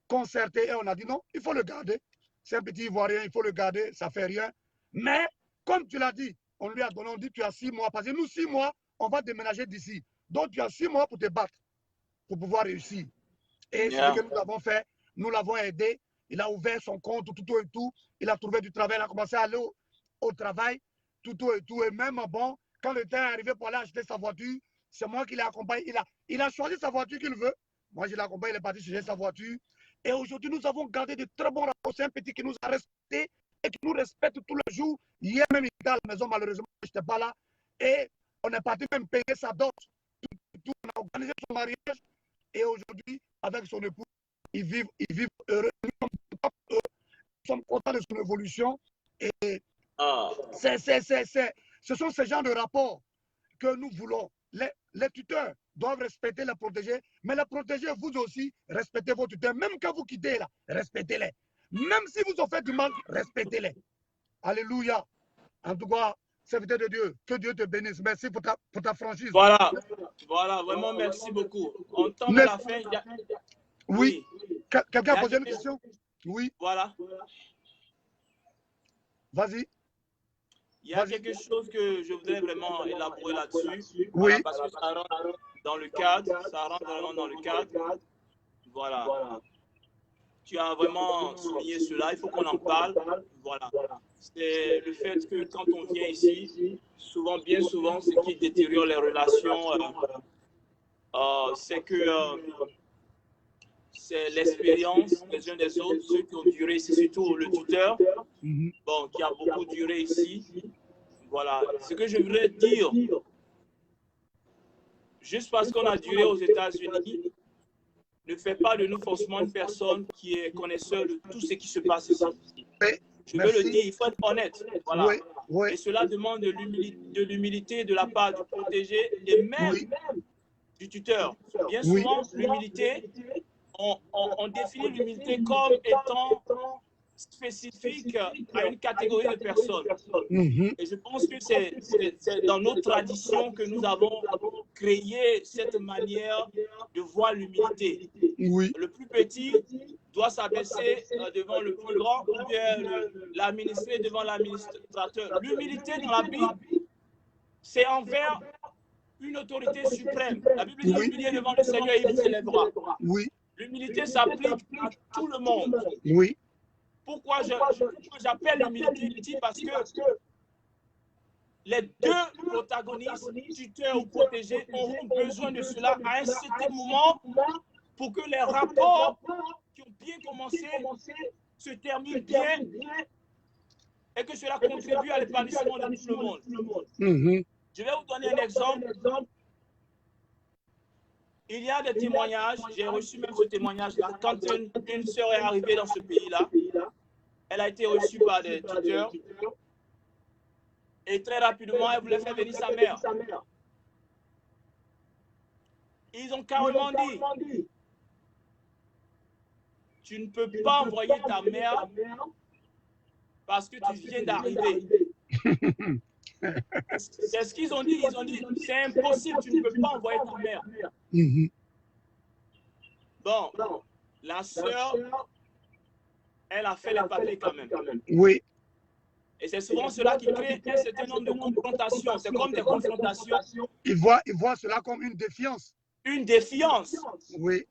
concertés et on a dit non, il faut le garder. C'est un petit Ivoirien, il faut le garder, ça ne fait rien. Mais, comme tu l'as dit, on lui a donné, on dit tu as 6 mois. Parce que nous, 6 mois, on va déménager d'ici. Donc, tu as 6 mois pour te battre, pour pouvoir réussir. Et c'est ce que nous avons fait. Nous l'avons aidé. Il a ouvert son compte, tout et tout. Il a trouvé du travail. Il a commencé à aller au travail, tout et tout. Et même, bon, quand le temps est arrivé pour aller acheter sa voiture, c'est moi qui l'ai accompagné. Il a choisi sa voiture qu'il veut. Moi, je l'ai accompagné. Il est parti chercher sa voiture. Et aujourd'hui, nous avons gardé de très bons rapports. C'est un petit qui nous a respectés et qui nous respecte tous les jours. Hier même, il était à la maison. Malheureusement, je n'étais pas là. Et on est parti même payer sa dot. tout. On a organisé son mariage et aujourd'hui, avec son époux, ils vivent heureux. Nous sommes contents de son évolution. Et ce sont ces genres de rapports que nous voulons. Les tuteurs doivent respecter les protégés, mais les protégés, vous aussi, respectez vos tuteurs. Même quand vous quittez là, respectez-les. Même si vous ont fait du mal, respectez-les. Alléluia. En tout cas, serviteur de Dieu, que Dieu te bénisse. Merci pour ta franchise. Voilà, vraiment merci beaucoup. On tombe à la fin. Oui. Quelqu'un a posé une question? Oui. Voilà. Vas-y. Il y a quelque chose que je voudrais vraiment élaborer là-dessus. Oui. Voilà, parce que ça rentre dans le cadre. Ça rentre vraiment dans le cadre. Voilà. Tu as vraiment souligné cela. Il faut qu'on en parle. Voilà. C'est le fait que quand on vient ici, bien souvent, ce qui détériore les relations, c'est que c'est l'expérience des uns des autres, ceux qui ont duré ici, surtout le tuteur, bon, qui a beaucoup duré ici. Voilà. Ce que je voudrais dire, juste parce qu'on a duré aux États-Unis, ne fait pas de nous forcément une personne qui est connaisseur de tout ce qui se passe ici. Je veux le dire, il faut être honnête. Voilà. Oui. Et cela demande de l'humilité de la part du protégé et même du tuteur. Bien souvent, l'humilité, on définit l'humilité comme étant spécifique à une catégorie de personnes. Et je pense que c'est dans notre tradition que nous avons créé cette manière de voir l'humilité. Le plus petit doit s'abaisser devant le plus grand ou bien l'administré devant l'administrateur. L'humilité dans la Bible, c'est envers une autorité suprême. La Bible dit humilier devant le Seigneur et il vous élèvera. L'humilité s'applique à tout le monde. Pourquoi j'appelle l'humilité ici? Parce que les deux protagonistes, tuteurs ou protégés, auront besoin de cela à un certain moment pour que les rapports qui ont bien commencé se terminent bien et que cela contribue à l'épanouissement de tout le monde. Je vais vous donner un exemple. Il y a des témoignages, j'ai reçu même ce témoignage-là, quand une sœur est arrivée dans ce pays-là, elle a été reçue par des tuteurs et très rapidement, elle voulait faire venir sa mère. Ils ont carrément dit, tu ne peux pas envoyer ta mère parce que tu viens d'arriver. C'est ce qu'ils ont dit. Ils ont dit, c'est impossible, tu ne peux pas envoyer ta mère. Bon, la sœur, elle a fait les papiers quand même. Et c'est souvent cela qui crée un certain nombre de confrontations. C'est comme des confrontations. Ils voient cela comme une défiance. Une défiance.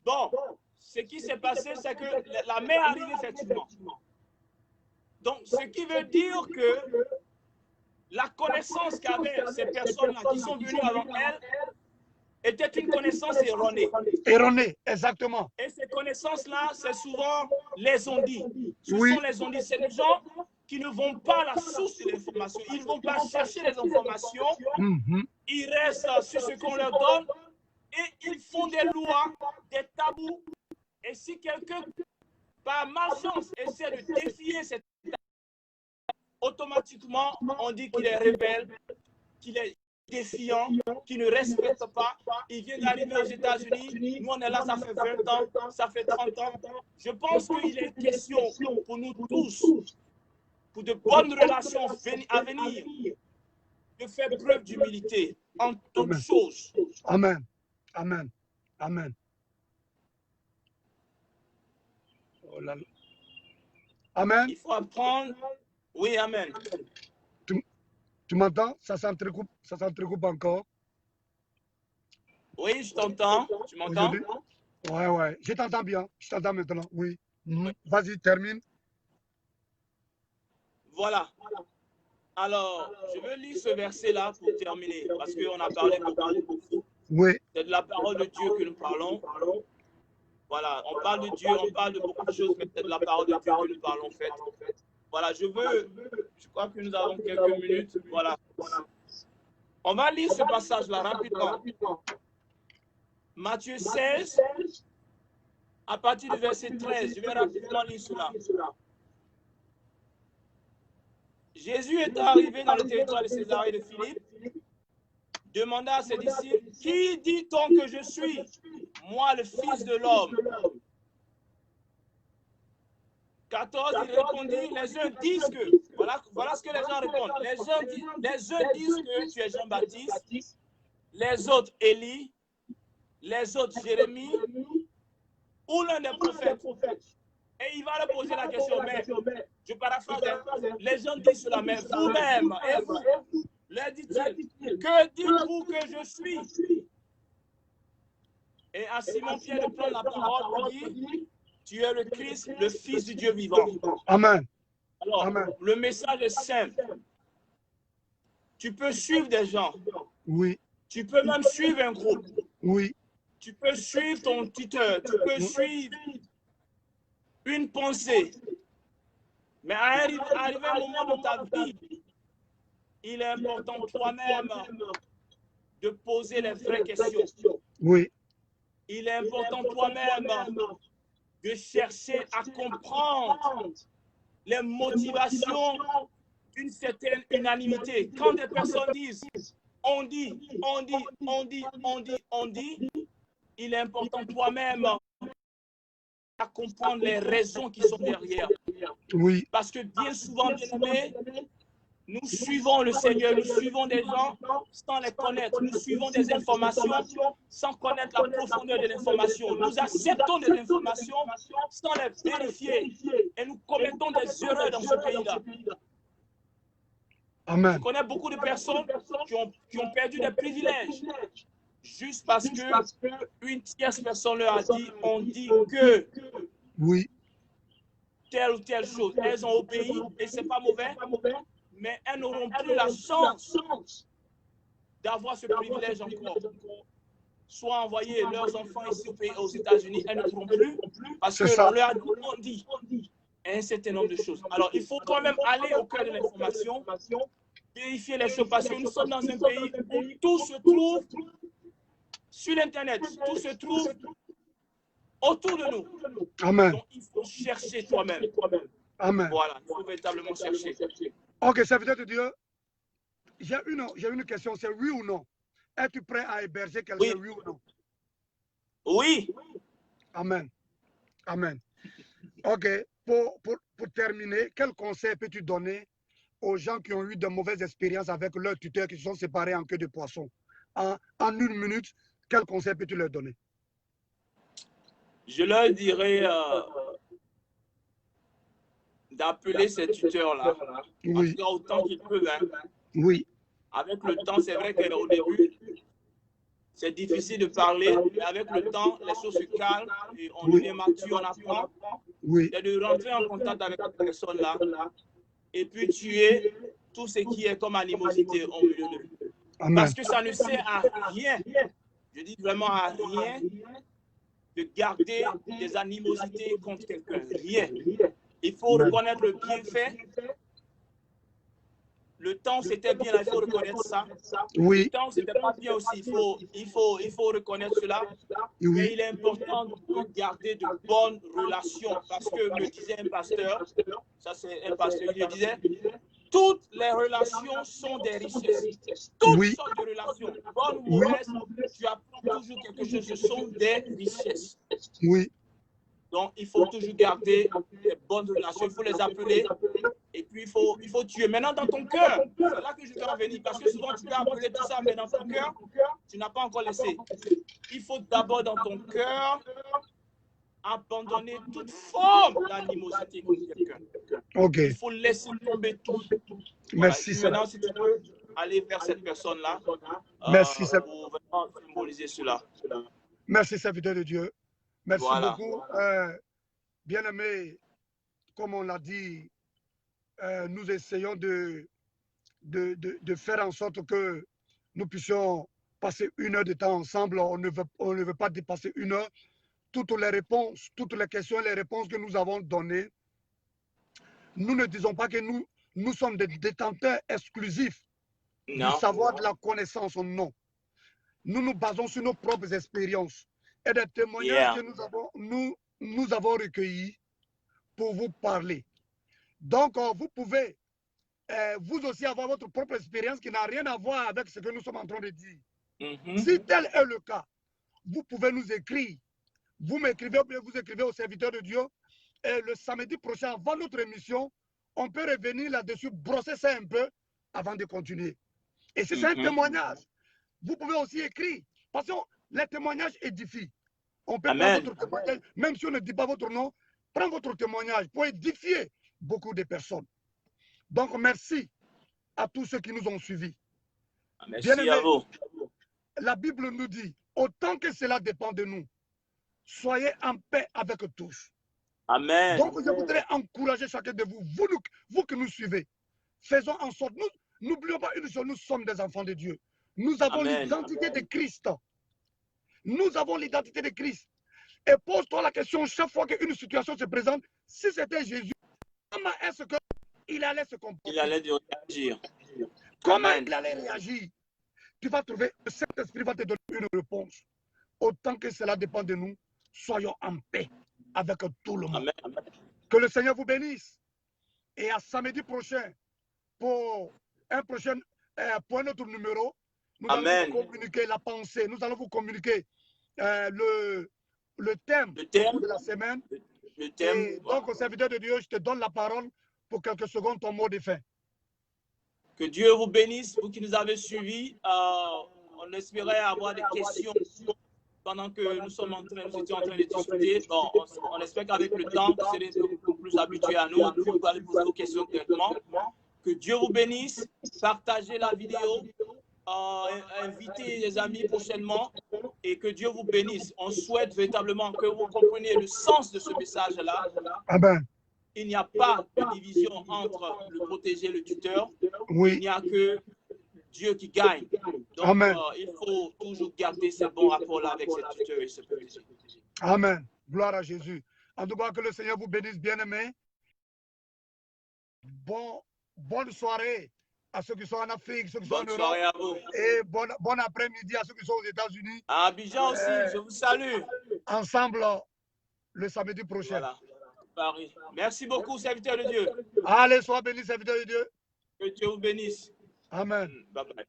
Bon, ce qui s'est passé, c'est que la mère arrive effectivement. Donc, ce qui veut dire que la connaissance qu'avaient ces personnes-là qui sont venues avant elle était une connaissance erronée. Erronée, exactement. Et ces connaissances-là, c'est souvent les on-dit. Ce sont les on-dit. C'est des gens qui ne vont pas à la source de l'information. Ils ne vont pas chercher les informations. Ils restent sur ce qu'on leur donne et ils font des lois, des tabous. Et si quelqu'un, par malchance, essaie de défier cette automatiquement, on dit qu'il est rebelle, qu'il est défiant, qu'il ne respecte pas. Il vient d'arriver aux États-Unis. Nous, on est là, ça fait 20 ans, ça fait 30 ans. Je pense qu'il est question pour nous tous, pour de bonnes relations à venir, de faire preuve d'humilité en toutes choses. Amen. Amen. Amen. Oh là là. Amen. Il faut apprendre. Oui, amen. Tu m'entends? Ça s'entrecoupe encore. Oui, je t'entends. Tu m'entends? Ouais. Je t'entends bien. Je t'entends maintenant. Oui. Vas-y, termine. Voilà. Alors, je veux lire ce verset-là pour terminer, parce qu'on a parlé beaucoup. Oui. C'est de la parole de Dieu que nous parlons. Voilà, on parle de Dieu, on parle de beaucoup de choses, mais c'est de la parole de Dieu que nous parlons, en fait. Voilà, je crois que nous avons quelques minutes. Voilà. On va lire ce passage-là rapidement. Matthieu 16, à partir du verset 13. Je vais rapidement lire cela. Jésus est arrivé dans le territoire de Césarée de Philippe, demanda à ses disciples, « Qui dit-on que je suis, moi le Fils de l'homme » 14, il répondit, les uns disent que, voilà ce que les gens répondent, les uns disent que tu es Jean-Baptiste, les autres Élie, les autres Jérémie, ou l'un des prophètes. Et il va leur poser la question, mais, je paraphrase, les gens disent cela, mais vous-même, et vous, leur dit-il, que dites-vous que je suis? Et à Simon-Pierre de prendre la parole, lui dit, tu es le Christ, le Fils du Dieu vivant. Amen. Alors, Amen. le message est simple. Tu peux suivre des gens. Oui. Tu peux même suivre un groupe. Oui. Tu peux suivre ton tuteur. Tu peux suivre une pensée. Mais arrivé un moment de ta vie, il est important toi-même de poser les vraies questions. Oui. Il est important toi-même de chercher à comprendre les motivations d'une certaine unanimité. Quand des personnes disent on dit, il est important toi-même à comprendre les raisons qui sont derrière. Oui. Parce que bien souvent, bien aimés, nous suivons le Seigneur, nous suivons des gens sans les connaître, nous suivons des informations sans connaître la profondeur de l'information. Nous acceptons des informations sans les vérifier et nous commettons des erreurs dans ce pays-là. Amen. Je connais beaucoup de personnes qui ont perdu des privilèges juste parce qu'une tierce personne leur a dit, on dit que oui. telle ou telle chose. Elles ont obéi et ce n'est pas mauvais, mais elles n'auront plus la chance d'avoir ce privilège encore. Soit envoyer leurs enfants ici aux États-Unis, elles ne pourront plus parce qu'on leur a dit un certain nombre de choses. Alors, il faut quand même aller au cœur de l'information, vérifier les choses parce que nous sommes dans un pays où tout se trouve sur l'Internet, tout se trouve autour de nous. Amen. Donc, il faut chercher toi-même. Amen. Voilà, il faut véritablement chercher. Ok, ça veut dire de Dieu. J'ai une question, c'est oui ou non? Es-tu prêt à héberger quelqu'un, oui ou non? Oui. Amen. Amen. Ok, pour terminer, quel conseil peux-tu donner aux gens qui ont eu de mauvaises expériences avec leurs tuteurs qui se sont séparés en queue de poisson? En une minute, quel conseil peux-tu leur donner? Je leur dirais d'appeler ces tuteurs-là, oui. en tout cas autant qu'ils peuvent. Hein. Oui. Avec le temps, c'est vrai qu'au début, c'est difficile de parler, mais avec le temps, les choses se calment et on devient mature, on apprend. Oui. C'est de rentrer en contact avec cette personne-là et puis tuer tout ce qui est comme animosité au milieu d'eux. Parce que ça ne sert à rien, je dis vraiment à rien, de garder des animosités contre quelqu'un. Rien. Il faut reconnaître le bienfait. Le temps, c'était bien, il faut reconnaître ça. Oui. Le temps, c'était pas bien aussi. Il faut reconnaître cela. Oui. Mais il est important de garder de bonnes relations. Parce que me disait un pasteur, ça c'est un pasteur, il disait, toutes les relations sont des richesses. Toutes sortes de relations, bonnes ou mauvaises, tu apprends toujours quelque chose. Ce sont des richesses. Oui. Donc, il faut toujours garder des bonnes relations. Il faut les appeler. Et puis, il faut tuer. Maintenant, dans ton cœur, c'est là que je veux en venir. Parce que souvent, tu peux appeler tout ça, mais dans ton cœur, tu n'as pas encore laissé. Il faut d'abord, dans ton cœur, abandonner toute forme d'animosité contre quelqu'un. Okay. Il faut laisser tomber tout. Merci. Voilà. Maintenant, si tu peux aller vers cette personne-là, merci, pour vraiment symboliser cela. Merci, serviteur de Dieu. Merci voilà. beaucoup. Bien-aimé, comme on l'a dit, nous essayons de faire en sorte que nous puissions passer 1 heure de temps ensemble. On ne veut pas dépasser 1 heure. Toutes les réponses, toutes les questions et les réponses que nous avons données, nous ne disons pas que nous sommes des détenteurs exclusifs du savoir, de la connaissance. Non. nous nous basons sur nos propres expériences et des témoignages que nous avons recueillis pour vous parler. Donc, vous pouvez vous aussi avoir votre propre expérience qui n'a rien à voir avec ce que nous sommes en train de dire. Si tel est le cas, vous pouvez nous écrire. Vous m'écrivez ou bien vous écrivez au serviteur de Dieu. Et le samedi prochain, avant notre émission, on peut revenir là-dessus, brosser ça un peu avant de continuer. Et si c'est un témoignage, vous pouvez aussi écrire. Parce que les témoignages édifient. On peut prendre votre témoignage, même si on ne dit pas votre nom, prendre votre témoignage pour édifier beaucoup de personnes. Donc, merci à tous ceux qui nous ont suivis. Merci à vous. La Bible nous dit, autant que cela dépend de nous, soyez en paix avec tous. Amen. Donc, je voudrais encourager chacun de vous, vous qui nous suivez, faisons en sorte, n'oublions pas une chose, nous sommes des enfants de Dieu. Nous avons l'identité de Christ. Nous avons l'identité de Christ. Et pose-toi la question chaque fois qu'une situation se présente, si c'était Jésus, comment est-ce qu'il allait se comporter? Il allait réagir. Comment il allait réagir? Tu vas trouver, le Saint-Esprit va te donner une réponse. Autant que cela dépend de nous, soyons en paix avec tout le monde. Amen. Que le Seigneur vous bénisse. Et à samedi prochain, pour un autre numéro, nous allons vous communiquer la pensée, nous allons vous communiquer le thème de la semaine. Le thème. Et donc, au serviteur de Dieu, je te donne la parole pour quelques secondes, ton mot de fin. Que Dieu vous bénisse, vous qui nous avez suivis. On espérait avoir des questions pendant que nous étions en train de discuter. Bon, on espère qu'avec le temps, vous serez beaucoup plus habitués à nous. Vous allez poser vos questions directement. Que Dieu vous bénisse. Partagez la vidéo. Invitez les amis prochainement. Et que Dieu vous bénisse. On souhaite véritablement que vous compreniez le sens de ce message-là. Amen. Il n'y a pas de division entre le protégé et le tuteur. Oui. Il n'y a que Dieu qui gagne. Donc, Amen. Il faut toujours garder ce bon rapport-là avec ce tuteur et ce protégé. Amen. Gloire à Jésus. En tout cas, que le Seigneur vous bénisse, bien-aimés. Bonne soirée à ceux qui sont en Afrique, ceux qui sont en Europe. Bonne soirée à vous. Et bon après-midi à ceux qui sont aux États-Unis. À Abidjan aussi, je vous salue. Ensemble, le samedi prochain. Voilà. Paris. Merci beaucoup, serviteur de Dieu. Allez, sois béni, serviteur de Dieu. Que Dieu vous bénisse. Amen. Bye bye.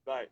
Bye.